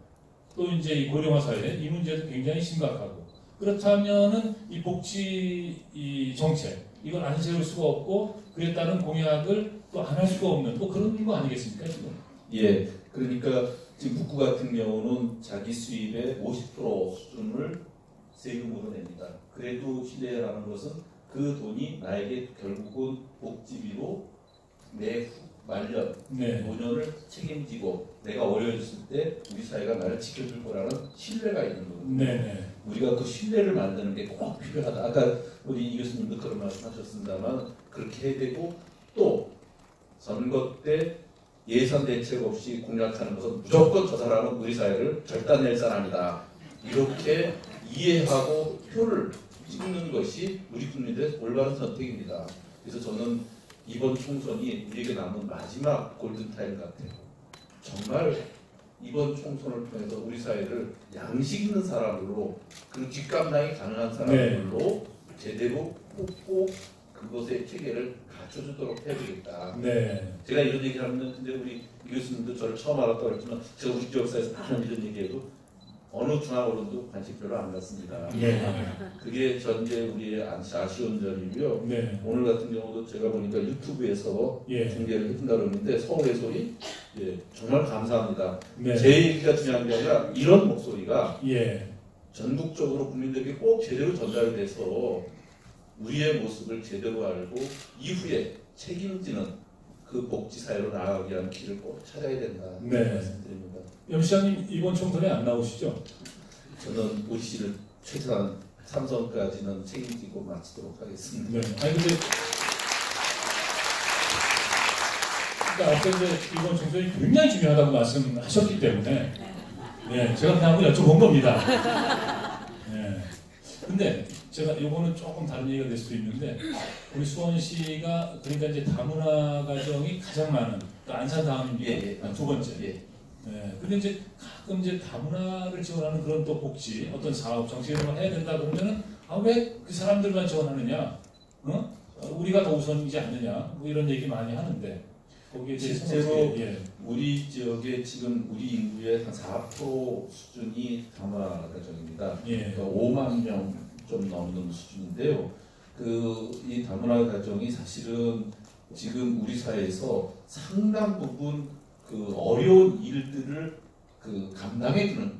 또 이제 이 고령화 사회 이 문제도 굉장히 심각하고 그렇다면은 이 복지 이 정책 이걸 안 세울 수가 없고 그에 따른 공약을 또 안 할 수가 없는 또 그런 거 아니겠습니까 지금? 예, 그러니까 지금 북구 같은 경우는 자기 수입의 50% 수준을 세금으로 냅니다. 그래도 시대라는 것은 그 돈이 나에게 결국은 복지비로 내 말년, 네. 노년을 책임지고 내가 어려워졌을 때 우리 사회가 나를 지켜줄 거라는 신뢰가 있는 거거든요. 네네. 우리가 그 신뢰를 만드는 게 꼭 필요하다. 아까 우리 이 교수님도 그런 말씀하셨습니다만 그렇게 해야 되고 또 선거 때 예산 대책 없이 공약하는 것은 무조건 저 사람은 우리 사회를 절단낼 사람이다. 이렇게 이해하고 표를 찍는 것이 우리 국민들의 올바른 선택입니다. 그래서 저는 이번 총선이 우리에게 남은 마지막 골든타임 같아요. 정말 이번 총선을 통해서 우리 사회를 양식 있는 사람으로 그리고 뒷감당이 가능한 사람들로 제대로 뽑고 그것의 체계를 갖춰주도록 해야 되겠다. 네. 제가 이런 얘기를 하면 근데 우리 교수님도 저를 처음 알았다고 했지만 제가 우리 지역사에서 많은 이런 얘기해도 어느 중앙 언론도 관심 별로 안 갖습니다. 네. 그게 전제 우리의 아쉬운 점이고요. 네. 오늘 같은 경우도 제가 보니까 유튜브에서 예. 중계를 해준다 그러는데 서울의 소리 정말 감사합니다. 네. 제 얘기가 중요한 게 아니라 이런 목소리가 예. 전국적으로 국민들에게 꼭 제대로 전달돼서 우리의 모습을 제대로 알고 이후에 책임지는 그 복지사회로 나아가기 위한 길을 꼭 찾아야 된다. 네. 말씀드립니다. 염 시장님 이번 총선에 안 나오시죠? 저는 우리 씨를 최소한 3선까지는 책임지고 마치도록 하겠습니다. 네. 아니 근데 그러니까 앞서 이제 이번 총선이 굉장히 중요하다고 말씀하셨기 때문에 네, 제가 그냥 한번 여쭤본 겁니다. 네. 근데 제가 요거는 조금 다른 얘기가 될 수도 있는데 우리 수원시가 그러니까 이제 다문화 가정이 가장 많은 그러니까 안산 다음입니다. 예, 예. 두 번째. 예. 네. 근데 이제 가끔 이제 다문화를 지원하는 그런 또 복지 어떤 사업 정책 이런 걸 해야 된다 그러면은 아 왜 그 사람들만 지원하느냐? 어? 우리가 더 우선이지 않느냐? 뭐 이런 얘기 많이 하는데 거기에 대해서 실제로 예. 우리 지역에 지금 우리 인구의 한 4% 수준이 다문화 가정입니다. 예. 그러니까 5만 명 좀 넘는 수준인데요. 이 다문화 가정이 사실은 지금 우리 사회에서 상당 부분 그 어려운 일들을 그 감당해주는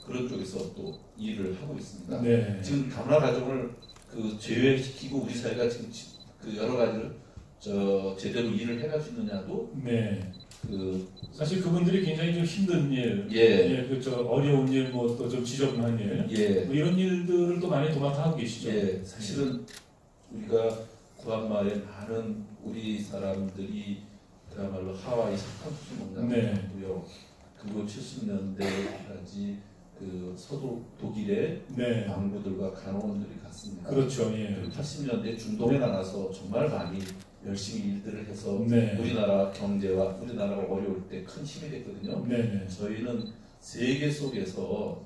그런 쪽에서 또 일을 하고 있습니다. 네. 지금 다문화 가정을 그 제외시키고 우리 사회가 지금 그 여러 가지를 제대로 일을 해갈 수 있느냐도 네. 그 사실 그분들이 굉장히 좀 힘든 일, 예. 그저 어려운 일, 뭐 또 좀 지저분한 일, 예. 뭐 이런 일들을 또 많이 도맡아 하고 계시죠. 예, 사실은 우리가 구한마을에 많은 우리 사람들이 그야말로 하와이 사탕수수 농장을 네. 했고요. 그리고 70년대까지 그 서도 독일의 네. 광부들과 간호원들이 갔습니다. 그렇죠. 예. 그리고 80년대 중동에 나가서 정말 많이 열심히 일들을 해서 네. 우리나라 경제와 우리나라가 어려울 때 큰 힘이 됐거든요. 네. 네. 저희는 세계 속에서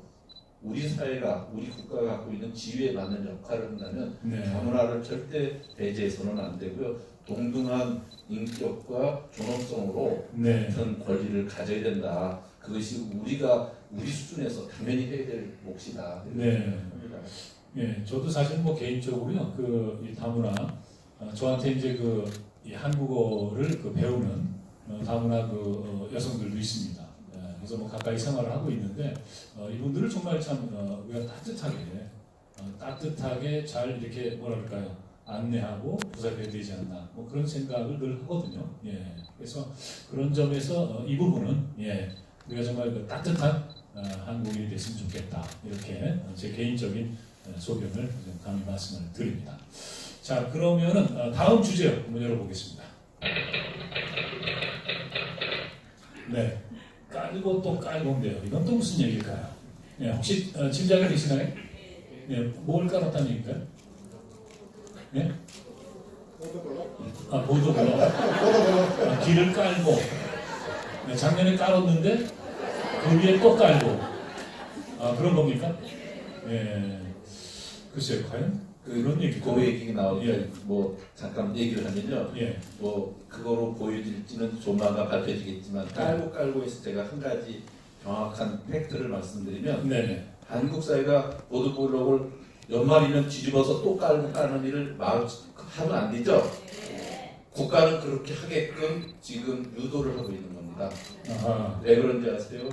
우리 사회가 우리 국가가 갖고 있는 지위에 맞는 역할을 한다면 네. 다문화를 절대 배제해서는 안 되고요. 동등한 인격과 존엄성으로 네. 같은 권리를 가져야 된다. 그것이 우리가 우리 수준에서 당연히 해야 될 몫이다. 네. 예, 저도 사실 뭐 개인적으로요, 이 다문화, 저한테 이제 이 한국어를 배우는 다문화 여성들도 있습니다. 예, 그래서 뭐 가까이 생활을 하고 있는데, 이분들을 정말 참, 우리가 따뜻하게 잘 이렇게 뭐랄까요, 안내하고 보살펴야 되지 않나, 뭐 그런 생각을 늘 하거든요. 예, 그래서 그런 점에서 이 부분은, 예, 우리가 정말 따뜻한 한국인이 됐으면 좋겠다. 이렇게 제 개인적인 소견을 좀 감히 말씀을 드립니다. 자, 그러면은 다음 주제 한번 열어보겠습니다. 네, 깔고 또 깔고인데요. 이건 또 무슨 얘기일까요? 네, 혹시 짐작이 되시나요? 네, 뭘 깔았다는 얘기일까요? 네? 아, 보도블록. 길을 깔고. 네, 작년에 깔았는데 그 위에 또 깔고. 아, 그런 겁니까? 예. 글쎄요, 과연? 그런 얘기. 그 얘기 나올 때 예. 뭐 잠깐 얘기를 하면요. 예. 뭐 그거로 보여질지는 조만간 발표되겠지만 깔고 해서 제가 한 가지 정확한 팩트를 말씀드리면 네네. 한국 사회가 보도블록을 연말이면 뒤집어서 또 깔고 까는 일을 하면 안 되죠. 국가는 그렇게 하게끔 지금 유도를 하고 있는 겁니다. 아하. 왜 그런지 아세요?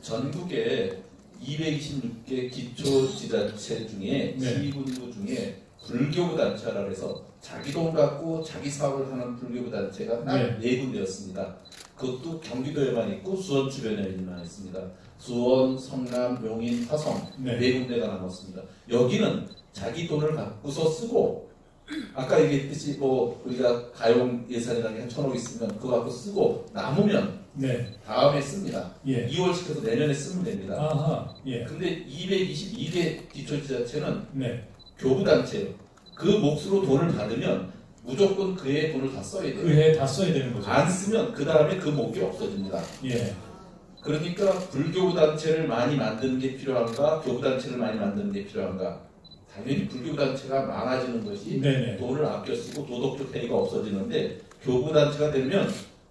전국에 226개 기초지자체 중에 네. 시군구 중에 불교부 단체라 해서 자기 돈 갖고 자기 사업을 하는 불교부 단체가 딱 네. 4군데였습니다. 그것도 경기도에만 있고 수원 주변에만 있습니다. 수원, 성남, 용인, 화성 네. 4군데가 남았습니다. 여기는 자기 돈을 갖고서 쓰고 아까 얘기했듯이 뭐 우리가 가용 예산이라는 게 한 1,000억 있으면 그거 갖고 쓰고 남으면 네. 다음에 씁니다. 예. 2월 시켜서 내년에 쓰면 됩니다. 아하. 예. 근데 222개 기초지자체는 네. 교부단체 그 몫으로 돈을 받으면 무조건 그의 돈을 다 써야 돼요. 그해 다 써야 되는 거죠. 안 쓰면 그 다음에 그 몫이 없어집니다. 예. 그러니까 불교부단체를 많이 만드는 게 필요한가, 교부단체를 많이 만드는 게 필요한가? 당연히 불교부단체가 많아지는 것이 네네. 돈을 아껴 쓰고 도덕적 해이가 없어지는데 교부단체가 되면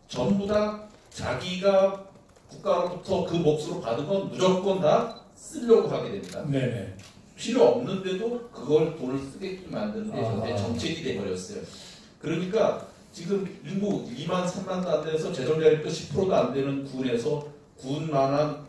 전부 다 자기가 국가로부터 그 몫으로 받은 건 무조건 다 쓰려고 하게 됩니다. 네네. 필요 없는데도 그걸 돈을 쓰게끔 만드는 게 현재 정책이 돼버렸어요. 그러니까 지금 인구 2만 3만도 안 돼서 재정자립도 10%도 안 되는 군에서 군만한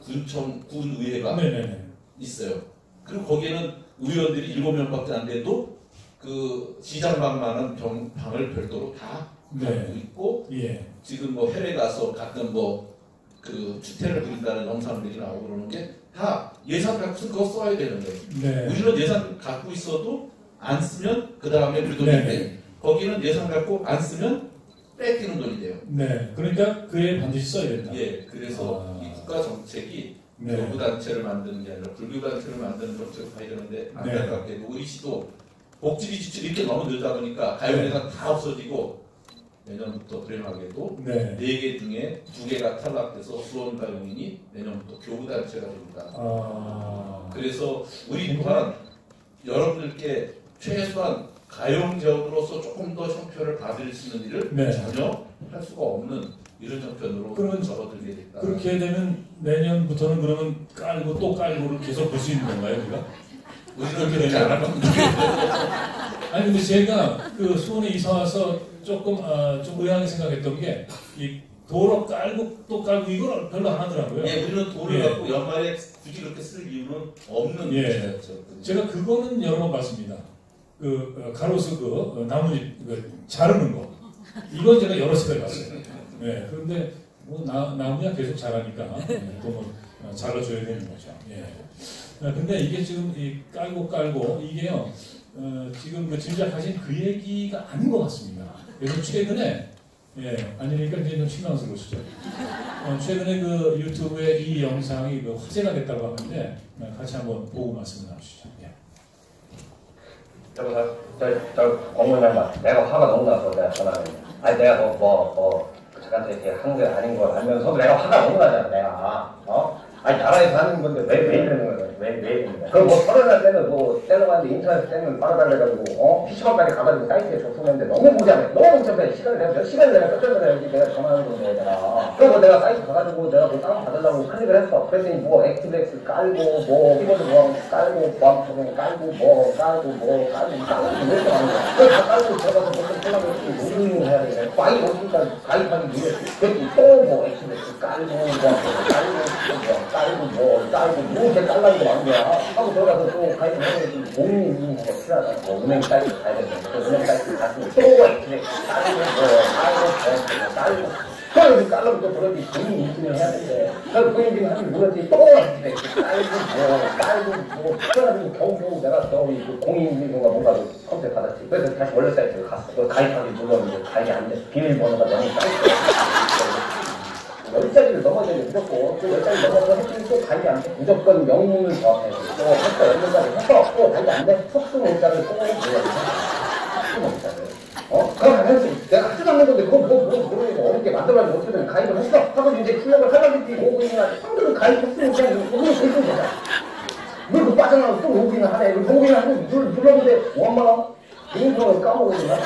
군의회가 네네네. 있어요. 그리고 거기에는 의원들이 7명밖에 안 돼도 그 시장방만한 방을 별도로 다 네. 갖고 있고 예. 지금 뭐 해외 가서 가끔 뭐 그 추태를 부린다는 영상들이 나오고 그러는 게 다 예산 갖고서 그거 써야 되는 거예요. 네. 우리는 예산 갖고 있어도 안 쓰면 그 다음에 우리 돈이 네. 돼. 거기는 예산 갖고 안 쓰면 뺏기는 돈이 돼요. 네. 그러니까 그해 반드시 써야 된다. 예, 그래서 이 국가 정책이 네. 교부단체를 만드는 게 아니라 불교단체를 만드는 정책을 가야 되는데 안타깝게도 의시도 복지비 지출 이렇게 너무 늘다 보니까 가요예산 다 없어지고 내년부터 불행하게도 네. 4개 중에 2개가 탈락돼서 수원가용인이 내년부터 교부단체가 됩니다. 그래서 우리 또한 여러분들께 최소한 가용지역으로서 조금 더 형편을 받을 수 있는 일을 네. 전혀 할 수가 없는 이런 형편으로 그러면 접어들게 됐다. 그렇게 되면 내년부터는 그러면 깔고 또 깔고를 계속 볼 수 있는 건가요, 우리가? 우리는 그렇게 안 할 겁니다. 아니 근데 제가 그 수원에 이사 와서 조금 좀 의아하게 생각했던 게 이 도로 깔고 또 깔고 이걸 별로 안 하더라고요. 예, 우리는 돈을 예. 갖고 연말에 굳이 그렇게 쓸 이유는 없는 예. 문제였죠. 제가 그거는 여러 번 봤습니다. 그 가로수 그 나뭇잎 그 자르는 거 이건 제가 여러 차례 봤어요. 예. 그런데 뭐 나무야 계속 자라니까 또 잘라줘야 되는 거죠. 예. 근데 이게 지금 이 깔고 이게요 지금 그 짐작하신 그 얘기가 아닌 것 같습니다. 그래서 최근에 아니니까 이제 좀 실망스러우시죠. 최근에 그 유튜브에 이 영상이 그 화제가 됐다고 하는데 같이 한번 보고 말씀을 나누시죠. 예. 여보세요? 저 공무원 양반, 내가 화가 너무 나서 내가 전화했는데, 아니 내가 그 저한테 이렇게 한 게 아닌 걸 알면서도 내가 화가 너무 나잖아, 내가. 아니 나라에서 하는 건데 왜 이러는 거야? 왜 이러는 거야? 그럼 뭐 서른날 때는 뭐 떼려가는데 인터넷 때는 빨아달래가지고 PC방까지 가가지고 사이트에 접속했는데 너무 복잡해. 너무 복잡해. 내가 몇 시간을 내가 쫓아서 해야지 내가 전화하는 건데 내가. 그리고 내가 사이트 가가지고 내가 뭐 다운 받으려고 클릭을 했어. 그랬더니 뭐 액티브엑스 깔고 뭐 키보드 뭐 깔고 보안소송 깔고 뭐 깔고 왜 이렇게 하는 거야? 그걸 다 깔고 들어가서 무슨 생각을 모르는 해야 되네. 많이 오니까 가입하기 위해 그랬더니 또뭐 액티브엑스 깔고 뭐 이렇게 깔라는 거 많은 거야. 하고 들어가서 또 가입을 해야 되는데 공인 인증서가 필요하다. 뭐 은행 사이트 가야 되는데 그 은행 사이트 갔으면 또 액티브엑스 깔고 그래서 깔라고 또 그러지 본인 인증을 해야 되는데 그래서 본인 인증을 하면 그러지 또 깔고 그래가지고 겨우 내가 저기 그 공인 인증인가 뭔가 컴퓨터 받았지. 그래서 다시 원래 사이트에 갔어. 그 가입하기 눌렀는데 가입이 안 돼. 비밀번호가 너무 짧고 10자리를 넘어야 돼 무조건. 또 10자리 넘어서 했더니 또 가입이 안 돼. 무조건 명문을 정확해야 돼. 또 했어. 10자리 했어. 또 가입이 안 돼. 속수 문자를 또 눌러야 돼. 속수 문자를. 그럼 안 했지. 내가 하지도 않는 건데 그거 모르겠고 어렵게 만들어가지고 어떻게든 가입을 했어. 하고 이제 출력을 하려고 했더니 로그인이나 상대를 가입했으면 그냥 로그인 되는 거야. 왜 그 빠져나가고 또 로그인을 하네. 로그인을 하고 눌렀는데 5만 원? 개인번호 까먹었나?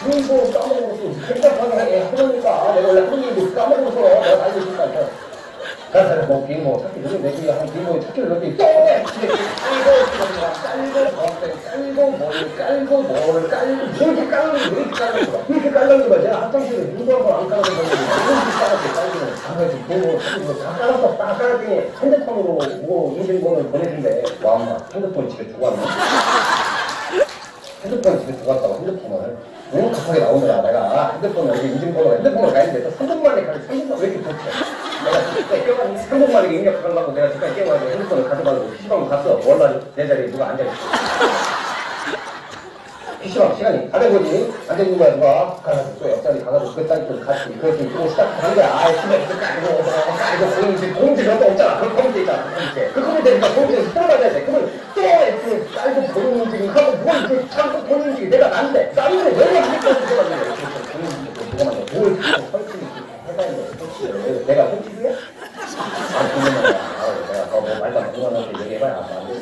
개인번호 까먹어서 생각하게 하니까 내가 원래 하루종일 까먹어서 내가 알고 있으니까 그래서 뭐 비행모 찾기 전에 내가 한 비행모에 찾기를 넣더니 또 이렇게 깔는 거야. 내가 학창시절에 누구하고 안 깔아본 거야. 이렇게 깔았어. 깔기는 가만히 비행모 찾기로 다 깔았어. 딱 깔았더니 핸드폰으로 뭐 인증번호를 보내준대. 와 엄마 핸드폰 집에 두고 왔네. 핸드폰 집에 두고 왔다고 핸드폰을 너무 급하게 나오느라 내가 핸드폰을 여기 핸드폰을 가는데 또 3분 만에 가는데 3분 왜 이렇게 급해? 내가 3분 만에 입력하려고 내가 잠깐 깨워가지고 핸드폰을 가져가지고 PC방으로 갔어. 몰라 내 자리에 누가 앉아있어. PC방 시간이 다 된 거지. 안 되는 거야, 누가. 북한에서 또 옆자리 가가지고 그 딸이 좀 같이 그렇게 이거 시작한 거야. 아, 집에 그거 아니고, 공지 그런 거 없잖아. 그 컴퓨터 있잖아, 그 컴퓨터 있으니까 컴퓨터에서 들어가야 돼. 그러면 또 이렇게 깔고 본인 움직임 하고 뭘 이렇게 참고 본인 움직임 내가 난데 내가 그렇게 들어가는 거야. 본인 움직임 그거만 해. 뭘 설치를 해야 돼. 내가 설치를 해? 아, 그러면 내가 뭐 말도 안 그만하게 얘기해봐야 안 돼.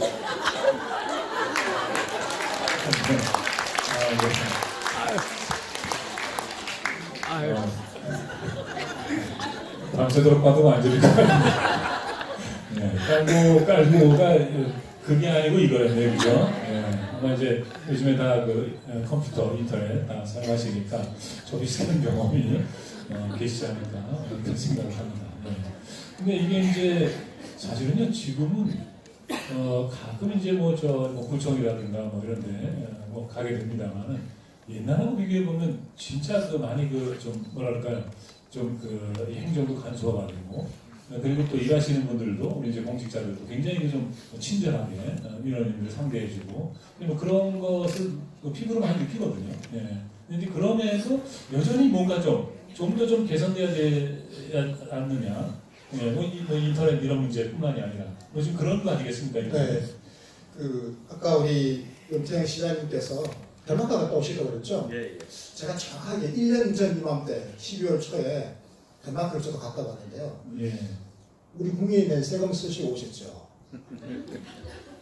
밤새도록 봐도 완전히 깔고가 그게 아니고 이거였네요, 그죠? 아마 이제 요즘에 다 그 컴퓨터, 인터넷 다 사용하시니까 저 비슷한 경험이 계시지 않을까 그런 생각을 합니다. 근데 이게 이제 사실은요, 지금은 가끔 이제 뭐 구청이라든가 뭐 이런데 뭐 가게 됩니다만은 옛날하고 비교해 보면 진짜 그 많이 그 좀 뭐랄까요, 좀 그 행정도 간소화되고 그리고 또 일하시는 분들도 우리 이제 공직자들도 굉장히 좀 친절하게 민원인들 상대해주고 뭐 그런 것을 피부로 많이 느끼거든요. 예. 근데 그럼에도 여전히 뭔가 좀 더 좀 개선돼야 되지 않느냐. 예, 뭐 인터넷 이런 문제뿐만이 아니라 뭐 지금 그런 거 아니겠습니까? 네. 아까 우리 은퇴 시장님께서 대만가 갔다 오시라고 그랬죠? 예. 제가 정확하게 1년 전 이맘때 12월 초에 덴마크를 저도 갔다 왔는데요. 예. 우리 국민이 낸 세금 쓰시고 오셨죠?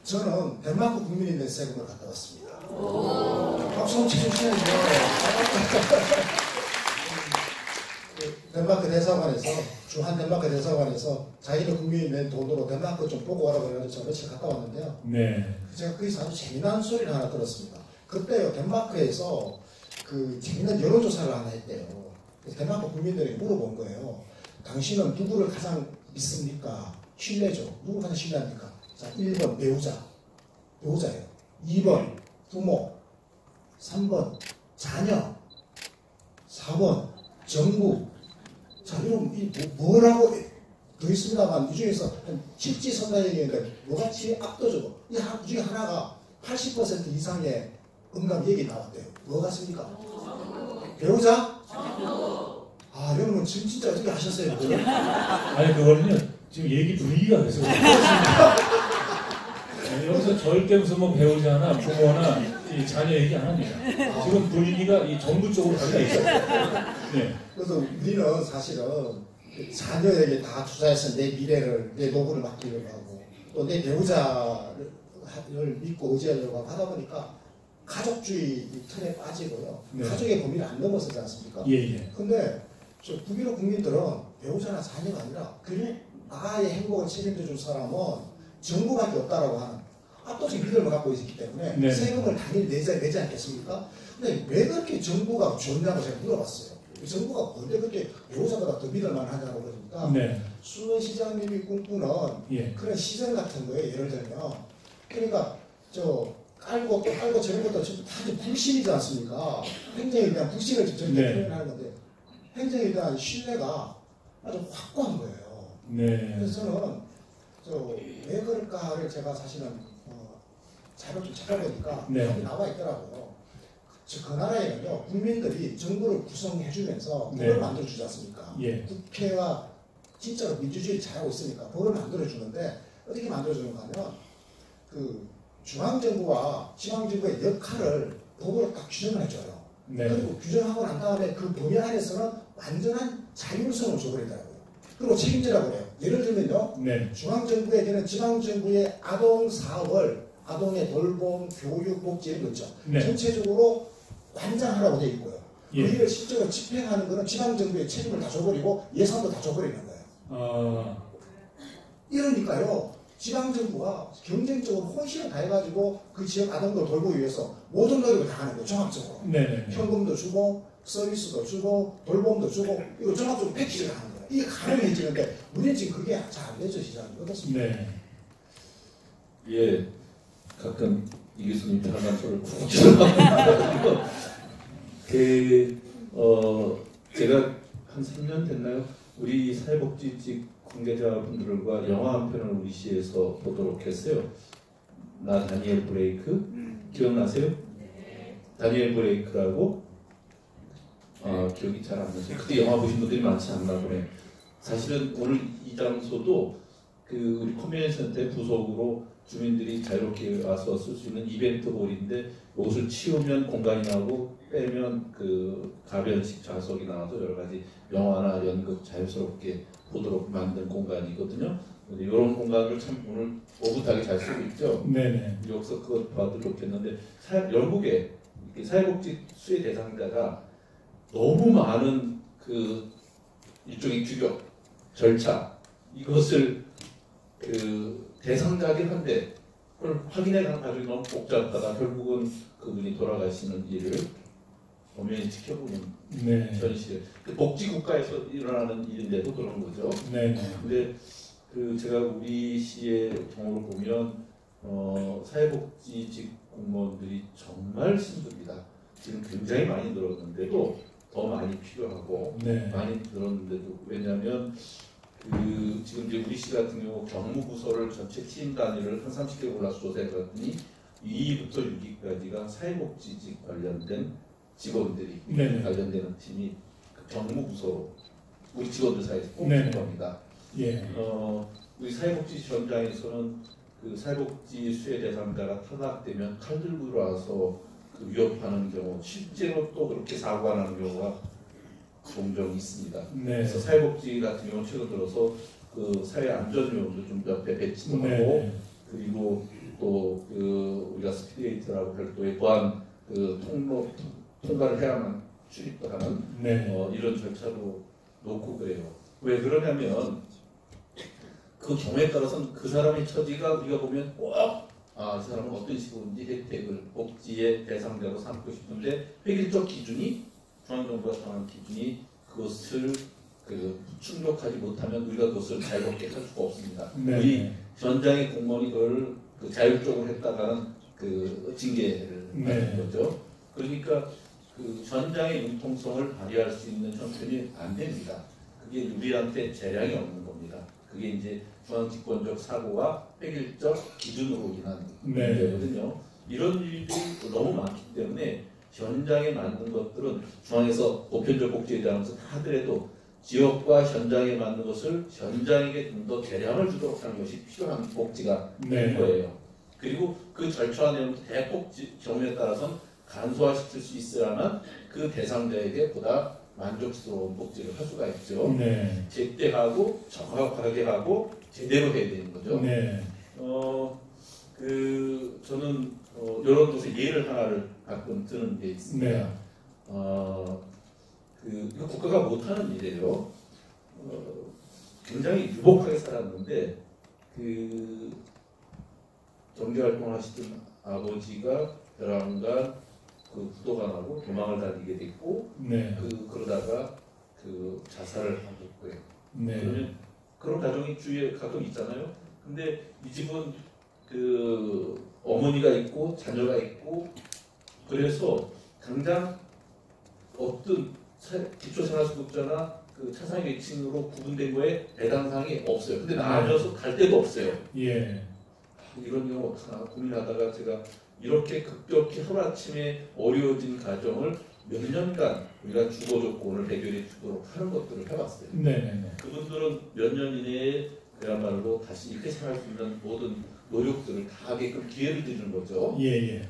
저는 덴마크 국민이 낸 세금을 갖다 왔습니다. 박수 한번 쳐주시면요. 덴마크 대사관에서, 주한 덴마크 대사관에서 자기네 국민이 낸 돈으로 덴마크 좀 보고 오라고 해가지고 제가 며칠 갔다 왔는데요. 네. 제가 거기서 아주 재미난 소리를 하나 들었습니다. 그때요, 덴마크에서 그 재미난 여론조사를 하나 했대요. 그래서 덴마크 국민들에게 물어본 거예요. 당신은 누구를 가장 믿습니까? 신뢰죠. 누구 가장 신뢰합니까? 자, 1번 배우자예요. 2번 부모, 3번 자녀, 4번 정부. 자, 이런 뭐라고 더 있습니다만 이 중에서 직지선다형인데 뭐가 제일 압도적으로 이 중에 하나가 80% 이상의 응답 얘기 나왔대요. 뭐 같습니까? 배우자? 아, 여러분 지금 진짜 어떻게 하셨어요? 그걸? 아니 그거는요 지금 얘기 분위기가 그래서 여기서 절대 무슨 뭐 배우자나 부모나 이 자녀 얘기 안 합니다. 지금 분위기가 이 정부 쪽으로 가게 있어요. 네. 그래서 우리는 사실은 자녀에게 다 투자해서 내 미래를, 내 노후를 맡기려고 하고 또 내 배우자를 믿고 의지하려고 하다 보니까 가족주의 틀에 빠지고요. 네. 가족의 범위를 안 넘어서지 않습니까? 예. 근데 저 북유럽 국민들은 배우자나 자녀가 아니라 그냥 나의 행복을 책임져 줄 사람은 정부밖에 없다라고 하는 압도적인 믿음을 갖고 있기 때문에 네. 세금을 당연히 내지 않겠습니까? 근데 왜 그렇게 정부가 좋냐고 제가 물어봤어요. 정부가 뭔데 그렇게 배우자보다 더 믿을만 하냐고 그러니까 네. 수원 시장님이 꿈꾸는 그런 시장 같은 거에 예를 들면 그러니까 저 깔고 또 깔고 저런 것도 다 불신이지 않습니까? 행정에 대한 불신을 저렇게 표현하는 건데 행정에 대한 신뢰가 아주 확고한 거예요. 네. 그래서 저는 왜 그럴까를 제가 사실은 자료 좀 찾아보니까 답이 나와 있더라고요. 그 나라에는요 국민들이 정부를 구성해주면서 법을 만들어주지 않습니까? 국회와 진짜로 민주주의를 잘하고 있으니까 법을 만들어주는데 어떻게 만들어주는가 하면 그 중앙정부와 지방정부의 역할을 법으로 딱 규정을 해줘요. 그리고 규정하고 난 다음에 그 범위 안에서는 완전한 자율성을 줘버리더라고요. 그리고 책임지라고 해요. 예를 들면요. 중앙정부에게는 지방정부의 아동사업을 아동의 돌봄, 교육, 복지 이런 거 있죠. 전체적으로 관장하라고 되어 있고요. 그 일을 실제로 집행하는 것은 지방정부의 책임을 다 줘버리고 예산도 다 줘버리는 거예요. 이러니까요. 지방정부가 경쟁적으로 혼신을 다해가지고 그 지역 아동들 돌보기 위해서 모든 노력을 다 하는 거예요. 종합적으로. 현금도 주고 서비스도 주고 돌봄도 주고 이거 종합적으로 패키지를 하는 거예요. 이게 가능해지는데 우리는 지금 그게 잘 안 되죠. 시장이. 어떻습니까? 예. 가끔 이 교수님 편한 소리를 쿡 지나가고 제가 한 3년 됐나요? 우리 사회복지직 관계자분들과 영화 한 편을 우리 시에서 보도록 했어요. 나 다니엘 브레이크 기억나세요? 다니엘 브레이크라고 기억이 잘 안 나서 그때 영화 보신 분들이 많지 않나 보네. 사실은 오늘 이 장소도 그 우리 컨벤션센터의 부속으로 주민들이 자유롭게 와서 쓸 수 있는 이벤트 홀인데 옷을 치우면 공간이 나오고 빼면 그 가변식 좌석이 나와서 여러 가지 영화나 연극 자유스럽게 보도록 만든 공간이거든요. 이런 공간을 참 오늘 오붓하게 잘 쓰고 있죠. 네네. 여기서 그거 봐도 좋겠는데 영국에 사회복지 수혜 대상자가 너무 많은 그 일종의 규격, 절차 이것을 그 대상자긴 한데 그걸 확인해 가는 과정이 너무 복잡하다. 결국은 그분이 돌아가시는 일을 엄연히 지켜보는 네. 현실. 그 복지국가에서 일어나는 일인데도 그런 거죠. 네. 근데 그 제가 우리 시의 경우를 보면 사회복지직 공무원들이 정말 힘듭니다. 지금 굉장히 많이 늘었는데도 더 많이 필요하고 네. 많이 늘었는데도 왜냐하면 그 지금 이제 우리 시 같은 경우 경무부서를 전체 팀 단위를 한 30개 골라서 조사해봤더니 2위부터 6위까지가 사회복지직 관련된 직원들이 네. 관련되는 팀이 그 경무부서로 우리 직원들 사이에서 네. 뽑힌 겁니다. 예. 우리 사회복지 현장에서는 그 사회복지 수혜 대상자가 타락되면 칼 들고 들어와서 그 위협하는 경우 실제로 또 그렇게 사고가 나는 경우가 종종 있습니다. 네. 그래서 사회복지 같은 경우는 최근 들어서 그 사회 안전요원도 좀 옆에 배치도 하고 네. 그리고 또 그 우리가 스피드게이트라고 별도의 보안 그 통과를 해야만 출입도 하는 네. 이런 절차도 놓고 그래요. 왜 그러냐면 그 경우에 따라서는 그 사람의 처지가 우리가 보면 꼭 이 사람은 어떤 식으로든지 혜택을 복지의 대상자로 삼고 싶은데 획일적 기준이 중앙정부가 정한 기준이 그것을 그 충족하지 못하면 우리가 그것을 자유롭게 할 수가 없습니다. 네. 우리 현장의 공무원이 그걸 그 자율적으로 했다가는 그 징계를 받는 거죠. 그러니까 그 현장의 융통성을 발휘할 수 있는 형편이 안 됩니다. 그게 우리한테 재량이 없는 겁니다. 그게 이제 중앙집권적 사고와 획일적 기준으로 인한 문제거든요. 이런 일들이 너무 많기 때문에 현장에 맞는 것들은 중앙에서 보편적 복지에 대해서 다 하더라도 지역과 현장에 맞는 것을 현장에게 좀 더 재량을 주도록 하는 것이 필요한 복지가 된 거예요. 그리고 그 절차와 내용 대폭지 경우에 따라서는 간소화시킬 수 있어야만 그 대상자에게 보다 만족스러운 복지를 할 수가 있죠. 네. 제때 하고 정확하게 하고 제대로 해야 되는 거죠. 네. 저는 이런 곳에 예를 하나를 가끔 드는 게 있습니다. 네. 이거 국가가 못하는 일이에요. 굉장히 유복하게 살았는데 그 경제활동을 하시던 아버지가 벼랑간 그 부도가 나고 도망을 다니게 됐고 네. 그러다가 그 자살을 하셨고요. 네. 그러면 그런 가정이 주위에 가끔 있잖아요. 근데 이 집은 그 어머니가 있고 자녀가 있고 그래서 당장 어떤 기초생활수급자나 그 차상위층으로 구분된 거에 배당사항이 없어요. 근데 나아져서 갈 데도 없어요. 예. 이런 경우 어떡하나 고민하다가 제가 이렇게 급격히 하루아침에 어려워진 가정을 몇 년간 우리가 주거 조건을 해결해 주도록 하는 것들을 해봤어요. 네네네. 그분들은 몇 년 이내에 그야말로 다시 이렇게 생활할 수 있는 모든 노력들을 다 하게끔 기회를 드리는 거죠. 예예.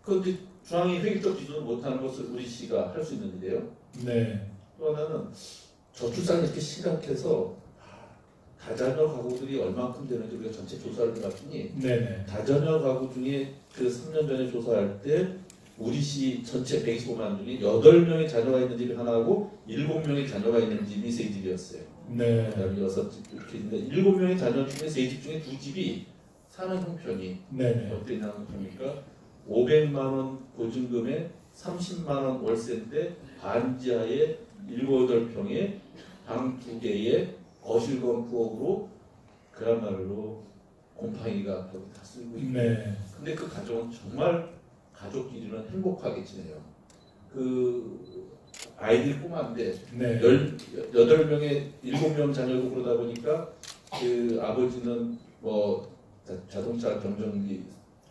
그런데 중앙이 획일적 기준을 못하는 것을 우리 시가 할 수 있는 일이에요. 네. 또 하나는 저출산을 이렇게 심각해서 다자녀 가구들이 얼만큼 되는지 우리가 전체 조사를 해봤더니 네네. 다자녀 가구 중에 그 3년 전에 조사할 때 우리 시 전체 125만 중에 8명의 자녀가 있는 집이 하나고 7명의 자녀가 있는 집이 3집이었어요. 네. 그다음에 6집 이렇게 있는데 7명의 자녀 중에 3집 중에 2집이 사는 형편이 네네. 어떻게 나는 겁니까? 500만 원 보증금에 30만 원 월세인데 반지하에 7, 8평에 방 2개에 거실건 부엌으로 그야말로 곰팡이가 거기 다 쓸고 있고 네. 근데 그 가정은 정말 가족끼리는 행복하게 지내요. 그 아이들이 꼬마인데 네. 8명에 7명 자녀고 그러다 보니까 그 아버지는 뭐 자동차 경정비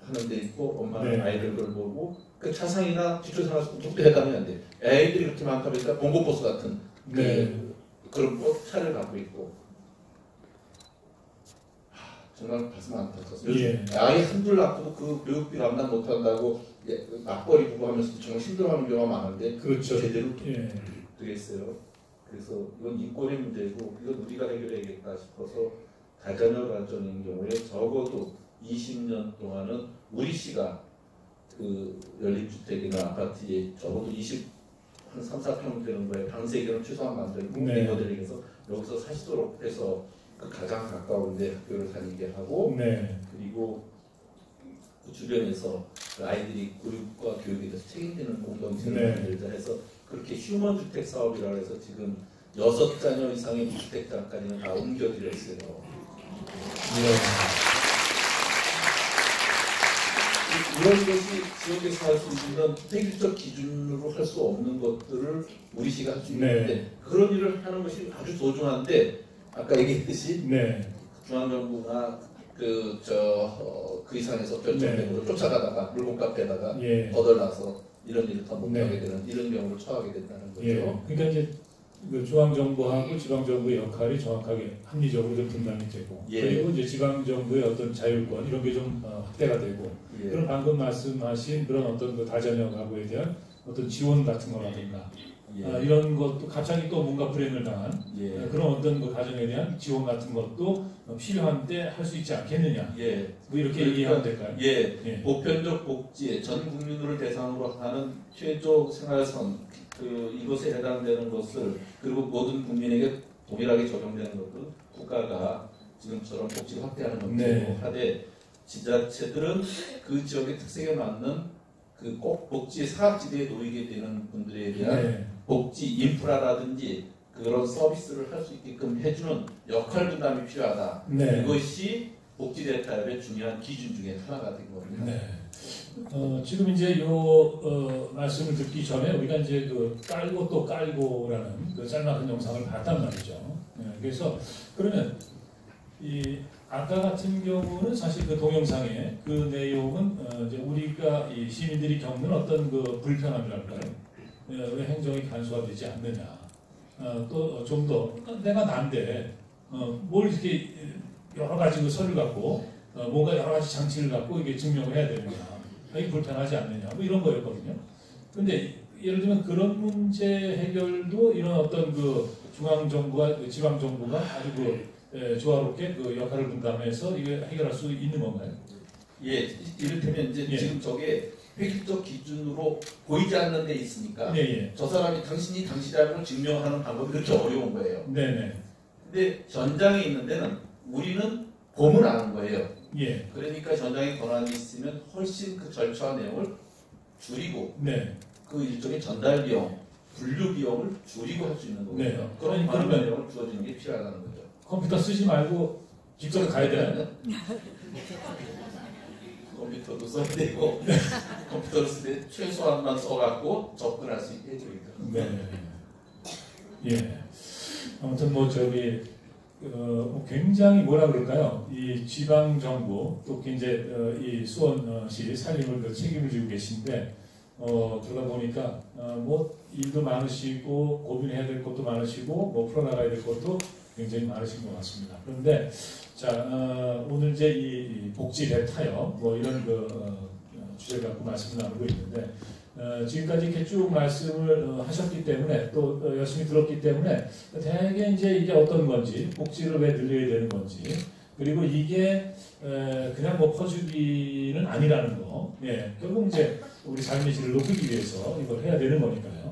하는 데 있고 엄마는 네. 아이를 돌보고 그 차상이나 기초생활수급도 해가면 안 돼. 애들이 그렇게 많다 보니까 봉고버스 같은 네. 그런 차를 갖고 있고 정말 가슴 아팠었어요. 예. 아이 한둘 낳고도 그 교육비 감당 못한다고 맞벌이 부부하면서 정말 힘들어하는 경우가 많은데 그렇죠. 제대로 예. 되겠어요. 그래서 이건 인권의 문제고 이건 우리가 해결해야겠다 싶어서 다자녀 가정인 경우에 적어도 20년 동안은 우리 시가 그 연립주택이나 아파트에 적어도 한 3, 4평 되는 거에 방 3개는 최소한 만들고 네. 리모델링해서 여기서 사시도록 해서 그 가장 가까운 데 학교를 다니게 하고 네. 그리고 그 주변에서 그 아이들이 교육과 교육에 대해서 책임지는 공동체를 네. 만들자 해서 그렇게 휴먼 주택 사업이라고 해서 지금 6자녀 이상의 무주택자까지는 다 옮겨드려 있어요. 예. 이런 것이 지역에서 할 수 있는 획일적 기준으로 할 수 없는 것들을 우리 시가 할 수 있는데 네. 그런 일을 하는 것이 아주 소중한데 아까 얘기했듯이 네. 중앙정부나 그 이상에서 결정적으로 네. 쫓아가다가 물건 카페에다가 예. 거덜나서 이런 일을 더 네. 못하게 되는 이런 경우를 처하게 된다는 거죠. 예. 그러니까 이제 그 중앙정부하고 지방정부의 역할이 정확하게 합리적으로 좀 분담이 되고 예. 그리고 이제 지방정부의 어떤 자율권 이런 게 좀 확대가 되고 예. 그런 방금 말씀하신 그런 어떤 그 다자녀 가구에 대한 어떤 지원 같은 거라든가 예. 이런 것도 갑자기 또 뭔가 불행을 당한 예. 그런 어떤 그 가정에 대한 지원 같은 것도 필요한 때 할 수 있지 않겠느냐 예. 뭐 이렇게 그러니까, 얘기하면 될까요? 예. 예. 보편적 복지, 전 국민을 대상으로 하는 최저 생활선 이것에 해당되는 것을 그리고 모든 국민에게 동일하게 적용되는 것을 국가가 지금처럼 복지를 확대하는 문제로 네. 하되 지자체들은 그 지역의 특색에 맞는 그 꼭 복지 사각지대에 놓이게 되는 분들에 대한 네. 복지 인프라라든지 그런 서비스를 할 수 있게끔 해주는 역할 분담이 필요하다. 네. 이것이 복지 대타협의 중요한 기준 중에 하나가 된 겁니다. 네. 지금 이제 요 말씀을 듣기 전에 우리가 이제 그 깔고 또 깔고라는 그 짤막한 영상을 봤단 말이죠. 그래서 그러면 이 아까 같은 경우는 사실 그 동영상의 그 내용은 이제 우리가 이 시민들이 겪는 어떤 그 불편함이랄까요? 왜 행정이 간소화되지 않느냐? 또 좀 더 내가 난데 뭘 이렇게 여러 가지 그 서류 갖고 뭔가 여러 가지 장치를 갖고 이게 증명을 해야 되느냐? 이게 불편하지 않느냐? 뭐 이런 거였거든요. 근데 예를 들면 그런 문제 해결도 이런 어떤 그 중앙 정부와 지방 정부가 아주 그 조화롭게 그 역할을 분담해서 이게 해결할 수 있는 건가요? 예, 이를테면 이제 예. 지금 저게 획일적 기준으로 보이지 않는 데 있으니까 네, 저 사람이 당신이 당신이라는 걸 증명하는 방법이 그렇게 어려운 거예요. 네, 근데 전장에 있는 데는 우리는 봄을 아는 거예요. 예, 그러니까 전장에 권한이 있으면 훨씬 그 절차와 내용을 줄이고 네, 그 일종의 전달 비용, 분류 비용을 줄이고 할 수 있는 거거든요. 네. 그런 그러면- 많은 내용을 주어지는 게 필요하다는 거죠. 컴퓨터 쓰지 말고 직접 가야 되나요? 컴퓨터도 써야 되고 컴퓨터를 쓸 때 최소한만 써갖고 접근할 수 있게 해줘야죠. 네. 예. 아무튼 뭐 저기 굉장히 뭐라 그럴까요? 이 지방 정부 또 이제 이 수원시 살림을 그 책임을 지고 계신데 그러다 보니까 뭐 일도 많으시고 고민해야 될 것도 많으시고 뭐 풀어나가야 될 것도 굉장히 많으신 것 같습니다. 그런데 자 오늘 이제 이 복지 대타협 뭐 이런 그 주제를 갖고 말씀을 나누고 있는데 지금까지 이렇게 쭉 말씀을 하셨기 때문에 또 열심히 들었기 때문에 대개 이제 이게 어떤 건지 복지를 왜 늘려야 되는 건지 그리고 이게 그냥 뭐 퍼주기는 아니라는 거 결국 이제 우리 삶의 질을 높이기 위해서 이걸 해야 되는 거니까요.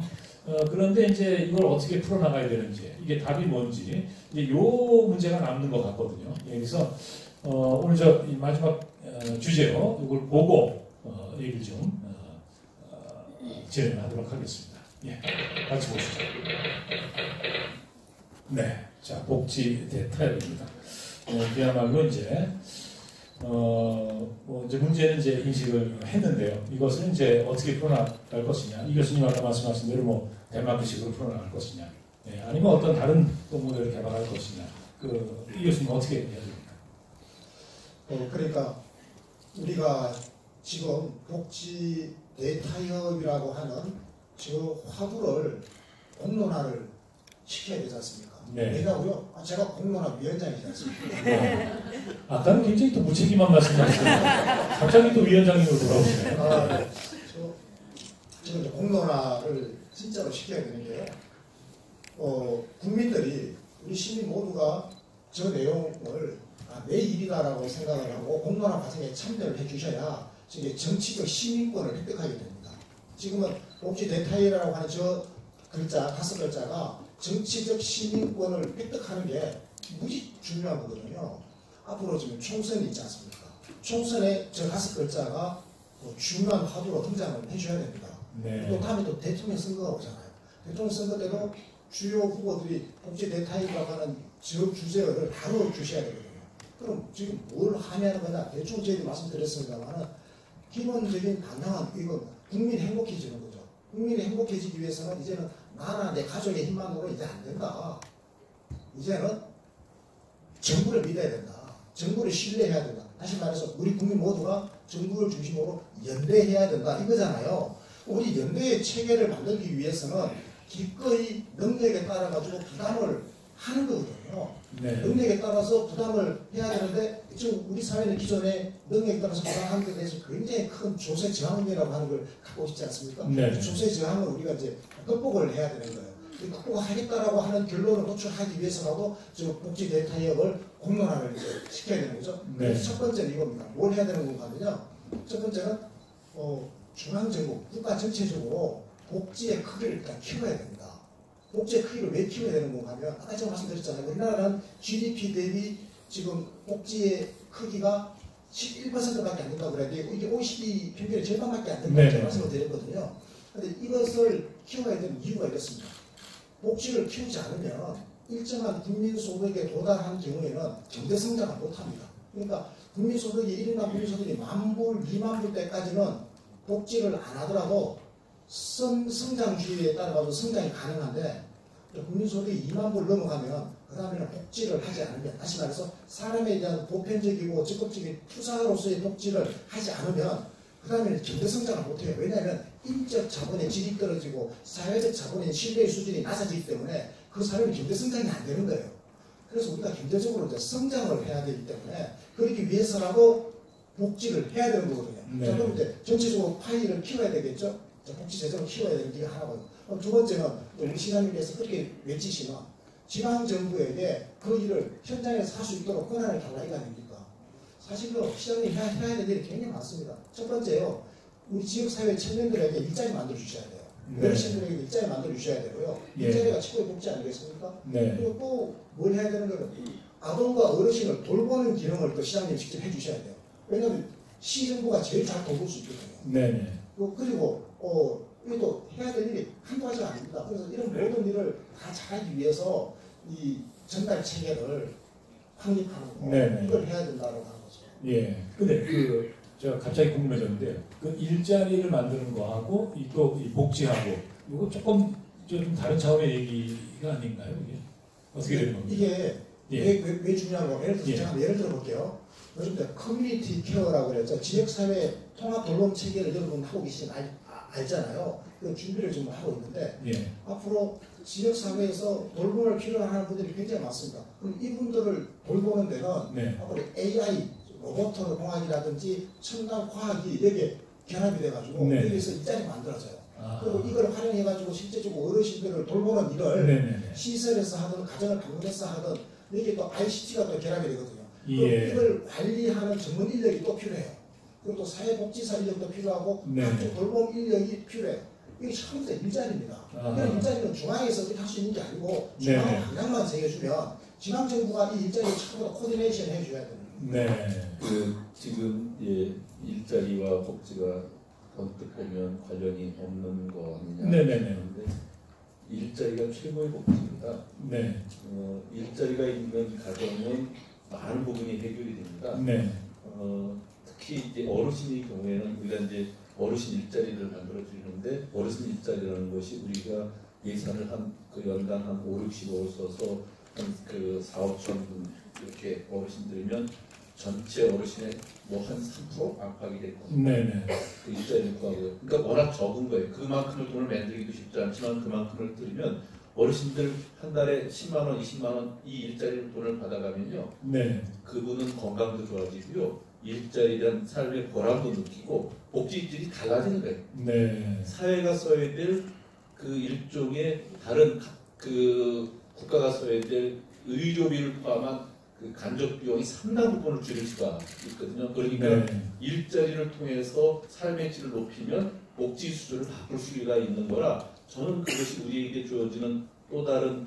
그런데 이제 이걸 어떻게 풀어나가야 되는지 이게 답이 뭔지 이제 요 문제가 남는 것 같거든요. 그래서 오늘 저 마지막 주제요 이걸 보고 얘기를 좀 진행하도록 하겠습니다. 예, 같이 보시죠. 네, 자 복지 대타협입니다. 그야말로 이제 뭐 이제 문제는 이제 인식을 했는데요. 이것은 이제 어떻게 풀어나갈 것이냐. 이 교수님 아까 말씀하신 대로 뭐 덴마크식으로 풀어나갈 것이냐. 아니면 어떤 다른 또 모델을 개발할 것이냐. 이 교수님 어떻게 해야 됩니까? 그러니까 우리가 지금 복지 대타협이라고 하는 저 화두를 공론화를 시켜야 되지 않습니까? 네. 왜냐고요? 제가 공론화 위원장이지 않습니까? 아까는 굉장히 또 무책임한 말씀하셨어요. 갑자기 또 위원장님으로 돌아오시네요. 네. 지금 이제 공론화를 진짜로 시켜야 되는데요. 국민들이 우리 시민 모두가 저 내용을 내 일이다라고 생각을 하고 공론화 과정에 참여를 해주셔야 이게 정치적 시민권을 획득하게 됩니다. 지금은 복지 대타협이라고 하는 저 글자 5글자가 정치적 시민권을 획득하는 게 무지 중요한 거거든요. 앞으로 지금 총선이 있지 않습니까? 총선에 저 5글자가 중요한 화두로 등장을 해줘야 됩니다. 네. 또 다음에 또 대통령 선거가 오잖아요. 대통령 선거 때도 주요 후보들이 복지 대타협이라고 하는 저 주제를 바로 주셔야 되거든요. 그럼 지금 뭘 하냐는 거냐? 대충 저희도 말씀드렸습니다만은 기본적인 방향은 이건 국민이 행복해지는 거죠. 국민이 행복해지기 위해서는 이제는 나나 내 가족의 힘만으로 이제 안 된다. 이제는 정부를 믿어야 된다. 정부를 신뢰해야 된다. 다시 말해서 우리 국민 모두가 정부를 중심으로 연대해야 된다. 이거잖아요. 우리 연대의 체계를 만들기 위해서는 기꺼이 능력에 따라 가지고 부담을 하는 거거든요. 네. 능력에 따라서 부담을 해야 되는데 지금 우리 사회는 기존에 능력에 따라서 부담하는 데 대해서 굉장히 큰 조세 저항이라고 하는 걸 갖고 있지 않습니까? 네. 이 조세 저항을 우리가 이제 극복을 해야 되는 거예요. 이 극복하겠다라고 하는 결론을 도출하기 위해서라도 지금 복지 대타협을 공론화를 이제 시켜야 되는 거죠. 네. 그래서 첫 번째는 이겁니다. 뭘 해야 되는 건가 하면요. 첫 번째는 중앙정부, 국가 전체적으로 복지의 크기를 일단 키워야 됩니다. 복지의 크기를 왜 키워야 되는 건가 하면 아까 제가 말씀드렸잖아요. 우리나라는 GDP 대비 지금 복지의 크기가 11%밖에 안 된다고 그래야 되고 이게 OECD 평균의 절반밖에 안 된다고 제가 말씀을 드렸거든요. 그런데 이것을 키워야 되는 이유가 이렇습니다. 복지를 키우지 않으면 일정한 국민소득에 도달한 경우에는 경제성장을 못합니다. 그러니까 국민소득이 1인당 국민소득이 10,000불, 20,000불 때까지는 복지를 안 하더라도 성장주의에 따라서 성장이 가능한데 국민소득이 20,000불 넘어가면 그 다음에는 복지를 하지 않으면 다시 말해서 사람에 대한 보편적이고 적극적인 투자로서의 복지를 하지 않으면 그 다음에는 경제성장을 못해요. 왜냐하면 인적 자본의 질이 떨어지고 사회적 자본의 신뢰의 수준이 낮아지기 때문에 그 사회는 경제성장이 안 되는 거예요. 그래서 우리가 경제적으로 이제 성장을 해야 되기 때문에 그러기 위해서라도 복지를 해야 되는 거거든요. 네. 자, 그럼 이제 전체적으로 파이를 키워야 되겠죠. 자, 복지 재정을 키워야 되는 게 하나거든요. 그럼 두 번째는 우리 시장님께서 그렇게 외치시면 지방정부에게 그 일을 현장에서 할 수 있도록 권한을 달라 이거 아닙니까? 사실은 시장님 해야 될 일이 굉장히 많습니다. 첫 번째요. 우리 지역사회 청년들에게 일자리 만들어 주셔야 돼요. 네. 어르신들에게 일자리 만들어 주셔야 되고요. 예. 일자리가 최고의 복지 아니겠습니까? 네. 그리고 또 뭘 해야 되는 거는 아동과 어르신을 돌보는 기능을 또 시장님 직접 해주셔야 돼요. 왜냐하면 시정부가 제일 잘 돌볼 수 있거든요. 네네. 그리고 이것도 해야 될 일이 한두 가지가 아닙니다. 그래서 이런 모든 일을 다 잘하기 위해서 이 전달 체계를 확립하는 거 네네. 이걸 해야 된다고 하는 거죠. 예. 근데 제가 갑자기 궁금해졌는데 그 일자리를 만드는 거하고 또 이 복지하고 이거 조금 좀 다른 차원의 얘기가 아닌가요? 이게 어떻게 되는 겁니까? 이게 예. 왜 중요한가? 예를 들어서 예. 제가 예를 들어 볼게요. 요즘 커뮤니티 케어라고 그랬죠. 지역사회 통합 돌봄 체계를 여러분 하고 계시면 알잖아요. 그 준비를 지금 하고 있는데 예. 앞으로 지역사회에서 돌봄을 필요로 하는 분들이 굉장히 많습니다. 그럼 이분들을 돌보는 데는 네. 앞으로 AI, 로봇 공학이라든지 첨단 과학이 여기에 결합이 돼가지고 네. 여기서 일자리 만들어져요. 아. 그리고 이걸 활용해가지고 실제적으로 어르신들을 돌보는 일을 네네네. 시설에서 하든 가정을 방문해서 하든 여기에 또 ICT가 또 결합이 되거든요. 예. 이걸 관리하는 전문 인력이 또 필요해요. 그리고 또 사회복지사 인력도 필요하고 네. 각종 돌봄 인력이 필요해요. 이게 처음부터 일자리입니다. 아하. 이런 일자리는 중앙에서 어떻게 할 수 있는 게 아니고 중앙 네네. 방향만 정해주면 지방정부가 이 일자리를 처음부터 코디네이션 해줘야 됩니다. 네. 지금 일자리와 복지가 언뜻 보면 관련이 없는 거 아니냐. 네네네. 그런데 일자리가 최고의 복지입니다. 네. 일자리가 있는 가정은 많은 부분이 해결이 됩니다. 네. 특히 이제 어르신의 경우에는 우리가 이제 어르신 일자리를 만들어 주는데 어르신 일자리라는 것이 우리가 예산을 그 연간 한 5, 60억 써서 한 4, 5천 분 이렇게 어르신들이면 전체 어르신의 뭐 한 3% 안팎이 됐거든요. 네네. 그 일자리 구하고요. 그러니까 워낙 적은 거예요. 그만큼을 돈을 만들기도 쉽지 않지만 그만큼을 들이면 어르신들 한 달에 10만 원, 20만 원 이 일자리 돈을 받아가면요. 네. 그분은 건강도 좋아지고요. 일자리에 대한 삶의 보람도 느끼고 복지질이 달라지는 거예요. 네. 사회가 써야 될 그 일종의 다른 그 국가가 써야 될 의료비를 포함한 그 간접 비용이 상당 부분을 줄일 수가 있거든요. 그러니까 네. 일자리를 통해서 삶의 질을 높이면 복지 수준을 바꿀 수가 있는 거라 저는 그것이 우리에게 주어지는 또 다른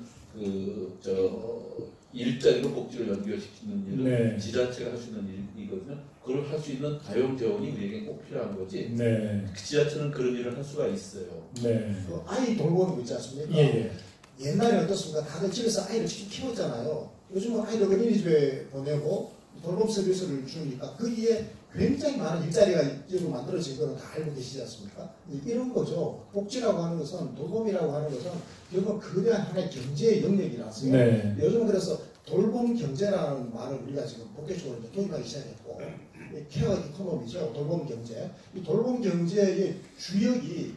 일자리로 복지를 연결시키는 일은 네. 지자체가 할 수 있는 일이거든요. 그걸 할 수 있는 가용 재원이 우리에게 꼭 필요한 거지. 네. 지자체는 그런 일을 할 수가 있어요. 네. 그 아이 돌보는 거 있지 않습니까? 예. 옛날에 어떻습니까? 다들 집에서 아이를 직접 키웠잖아요. 요즘은 아이들 어린이집에 보내고 돌봄 서비스를 주니까 거기에 굉장히 많은 일자리가 이로 만들어진 거는 다 알고 계시지 않습니까? 이런 거죠. 복지라고 하는 것은, 돌봄이라고 하는 것은 결국 거대한 하나의 경제의 영역이라서요. 네. 요즘은 그래서 돌봄 경제라는 말을 우리가 지금 본격적으로 이제 도입하기 시작했고, 케어 이코노미죠. 돌봄 경제. 이 돌봄 경제의 주역이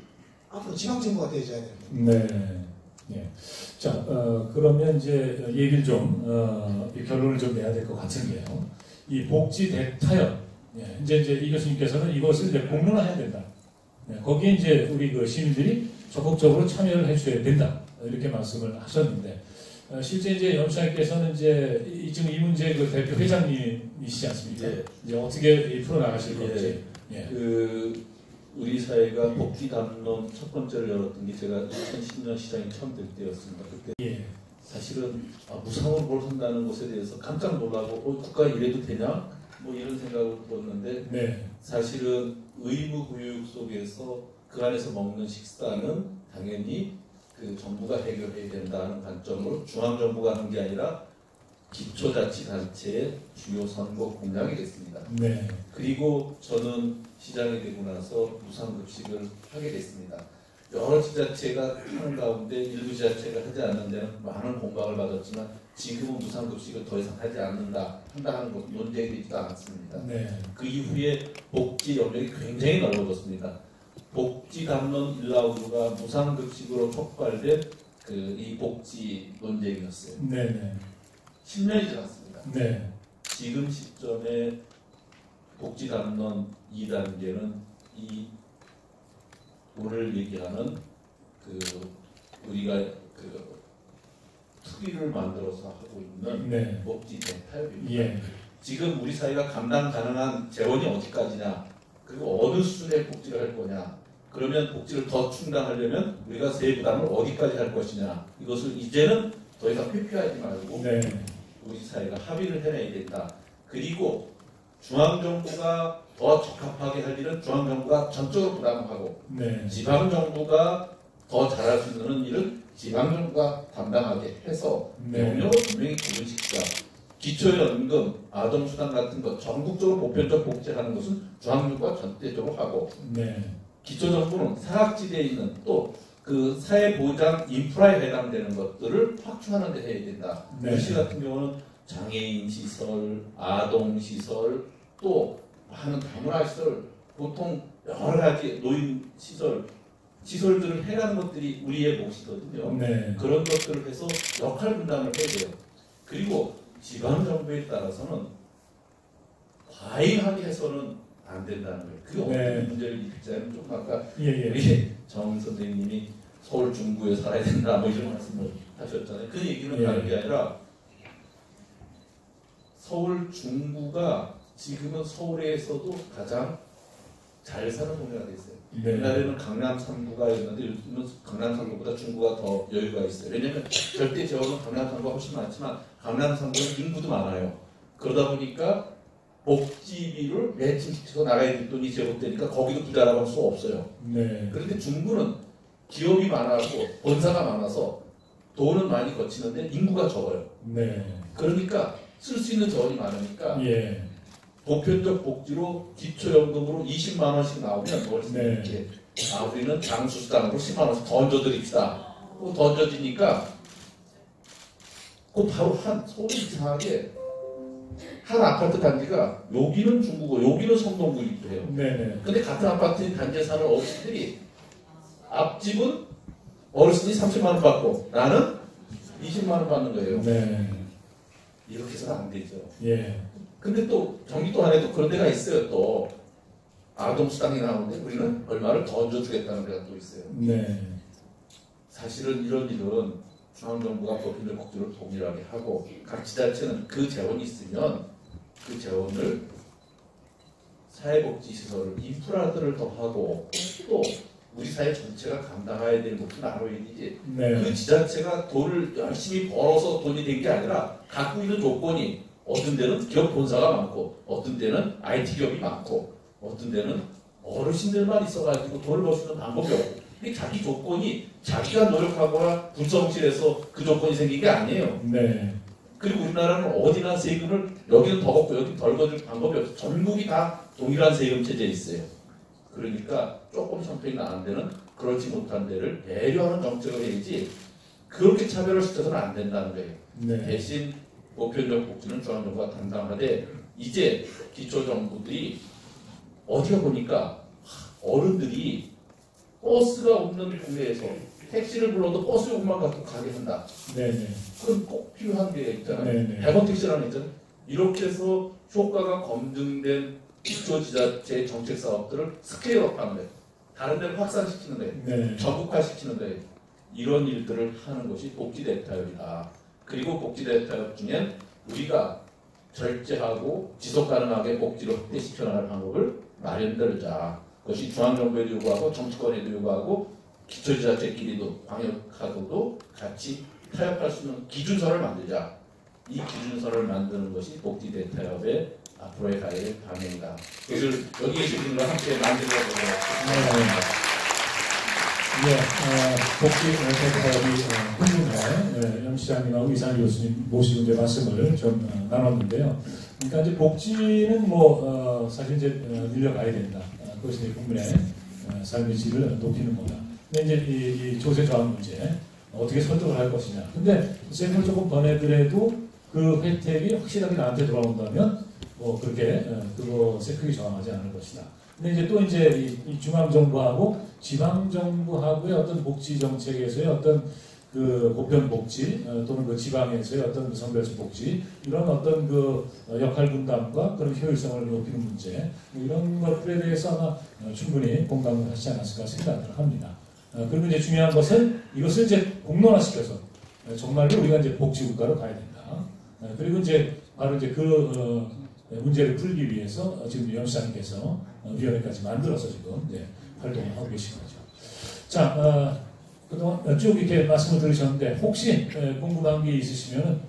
앞으로 지방정부가 되어야 됩니다. 네. 예. 자, 그러면 이제 얘기를 좀, 이 결론을 좀 내야 될 것 같은데요. 이 복지 대타협. 예. 이제 이 교수님께서는 이것을 이제 공론화해야 된다. 예. 거기에 이제 우리 그 시민들이 적극적으로 참여를 해줘야 된다. 이렇게 말씀을 하셨는데, 실제 이제 연수장께서는 이제 지금 이 문제 그 대표 회장님이시지 않습니까? 예. 이제 어떻게 풀어나가실 건지. 예. 우리 사회가 복지 담론 첫 번째를 열었던 게 제가 2010년 시장이 처음 될 때였습니다. 그때 예. 사실은 무상으로 뭘 한다는 것에 대해서 깜짝 놀라고 국가에 이래도 되냐? 뭐 이런 생각을 들었는데 네. 사실은 의무 교육 속에서 그 안에서 먹는 식사는 당연히 그 정부가 해결해야 된다는 관점으로 중앙정부가 하는 게 아니라 기초자치단체의 주요 선거 공약이 됐습니다. 네. 그리고 저는 시장이 되고 나서 무상급식을 하게 됐습니다. 여러 지자체가 하는 가운데 일부 지자체가 하지 않는 데는 많은 공방을 받았지만 지금은 무상급식을 더 이상 하지 않는다, 한다 하는 것 논쟁되지도 않습니다. 네. 그 이후에 복지 영역이 굉장히 넓어졌습니다. 복지 담론 1라운드가 무상급식으로 촉발된 이 복지 논쟁이었어요. 네. 10년이 지났습니다. 네. 지금 시점에 복지 담론 2단계는 이 오늘 얘기하는 우리가 투기를 만들어서 하고 있는 네. 복지 대타협입니다. 예. 지금 우리 사회가 감당 가능한 재원이 어디까지냐, 그리고 어느 수준의 복지를 할 거냐, 그러면 복지를 더 충당하려면 우리가 세부 부담을 어디까지 할 것이냐, 이것을 이제는 더 이상 회피하지 말고 네. 우리 사회가 합의를 해내야 된다. 그리고 중앙정부가 더 적합하게 할 일은 중앙정부가 전적으로 부담하고 네. 지방정부가 더 잘할 수 있는 일은 지방정부가 담당하게 해서 네. 영역을 분명히 구분시키자. 기초연금, 아동수당 같은 것 전국적으로 보편적 복지하는 것은 중앙정부가 전체적으로 하고 네. 기초정부는 사각지대에 있는 또 그 사회보장 인프라에 해당되는 것들을 확충하는 데 해야 된다. 네. 우리 시 같은 경우는 장애인 시설, 아동 시설, 또 많은 다문화 시설, 보통 여러 가지 노인 시설들을 해라는 것들이 우리의 몫이거든요. 네. 그런 것들을 해서 역할 분담을 해야 돼요. 그리고 지방정부에 따라서는 과잉하게 해서는 안 된다는 거예요. 그 어떤 네. 문제를 일으키자면 좀 아까 예. 우리 정 선생님이 서울 중구에 살아야 된다 뭐 이런 말씀을 하셨잖아요. 그 얘기는 예. 다른 게 아니라 서울 중구가 지금은 서울에서도 가장 잘 사는 동네가 됐어요. 네. 옛날에는 강남 3구가 있는데 요즘은 강남 3구보다 중구가 더 여유가 있어요. 왜냐하면 절대 재원은 강남 3구가 훨씬 많지만 강남 3구는 인구도 많아요. 그러다 보니까 복지비를 매칭시켜서 나라의 뒷돈이 제공되니까 거기도 부자라고 할 수가 없어요. 네. 그런데 중구는 기업이 많아서 본사가 많아서 돈은 많이 거치는데 인구가 적어요. 네. 그러니까 쓸 수 있는 자원이 많으니까 예. 보편적 복지로 기초연금으로 20만 원씩 나오면 월세 네. 이렇게 우리는 장수수당으로 10만 원씩 던져드립시다. 또 던져지니까 그 바로 서울이 이상하게 한 아파트 단지가 여기는 중구고 여기는 성동구이기도 해요. 네네. 근데 같은 아파트 단지에 사는 어르신들이 앞집은 어르신이 30만 원 받고 나는 20만 원 받는 거예요. 네. 이렇게 해서는 안 되죠. 예. 근데 또 경기도 안에도 그런 데가 있어요. 또 아동수당이 나오는데 우리는 얼마를 더 얹어주겠다는 데가 또 있어요. 네. 사실은 이런 일은 중앙정부가 법인들 복지를 동일하게 하고 각 지자체는 그 재원이 있으면 그 재원을 사회복지시설, 인프라들을 더하고 또 우리 사회 전체가 감당해야 될 몫을 나눠야 되지. 네. 그 지자체가 돈을 열심히 벌어서 돈이 된 게 아니라 갖고 있는 조건이 어떤 데는 기업 본사가 많고 어떤 데는 IT 기업이 많고 어떤 데는 어르신들만 있어가지고 돈을 벌 수 있는 방법이 없고 근데 자기 조건이 자기가 노력하거나 분성실해서 그 조건이 생긴 게 아니에요. 네. 그리고 우리나라는 어디나 세금을 여기는 더 걷고 여기는 덜 걷을 방법이 없어요. 전국이 다 동일한 세금 체제에 있어요. 그러니까 조금 형편이 나은 데는 그렇지 못한 데를 배려하는 정책을 해야지 그렇게 차별을 시켜서는 안 된다는 거예요. 네. 대신 보편적 복지는 중앙정부가 담당하되 이제 기초정부들이 어디가 보니까 어른들이 버스가 없는 동네에서 택시를 불러도 버스 요금만 갖고 가게 한다. 네네. 그건 꼭 필요한 게 있잖아요. 네네. 100원 택시라는 게 있잖아요. 이렇게 해서 효과가 검증된 기초지자체 정책 사업들을 스케일업하는 거예요. 다른 데를 확산시키는 거예요. 네. 전국화시키는 거예요. 이런 일들을 하는 것이 복지대타협이다. 그리고 복지대타협 중엔 우리가 절제하고 지속가능하게 복지를 확대시켜 나갈 방법을 마련들자. 그것이 중앙정부에도 요구하고 정치권에도 요구하고 기초지자체끼리도 광역하고도 같이 타협할 수 있는 기준서를 만들자. 이 기준서를 만드는 것이 복지대타협의 앞으로의 가야 방향이다. 그것을 여기 계신 분과 함께 만들어보도록 하겠습니다. 복지 대타협이 현 시장님하고 이상희 교수님 모시고 이제 말씀을 좀 나눴는데요. 그러니까 이제 복지는 사실 이제 늘려가야 된다. 그것이 이제 국민의 삶의 질을 높이는 거다. 근데 이제 이 조세 저항 문제 어떻게 설득을 할 것이냐. 근데 세금을 조금 더 내더라도 그 혜택이 확실하게 나한테 돌아온다면 그렇게 그것에 크게 저항하지 않을 것이다. 근데 이제 또 이제 이 중앙 정부하고 지방 정부하고의 어떤 복지 정책에서의 어떤 그 보편 복지 또는 그 지방에서의 어떤 그 선별적 복지 이런 어떤 그 역할 분담과 그런 효율성을 높이는 문제 이런 것들에 대해서 아마 충분히 공감을 하시지 않았을까 생각을 합니다. 그리고 이제 중요한 것은 이것을 이제 공론화시켜서 정말로 우리가 이제 복지국가로 가야 된다. 그리고 이제 바로 이제 그 문제를 풀기 위해서 지금 연 시장님께서 위원회까지 만들어서 지금 이제 활동을 하고 계신 거죠. 자, 그동안 쭉 이렇게 말씀을 들으셨는데 혹시 궁금한 게 있으시면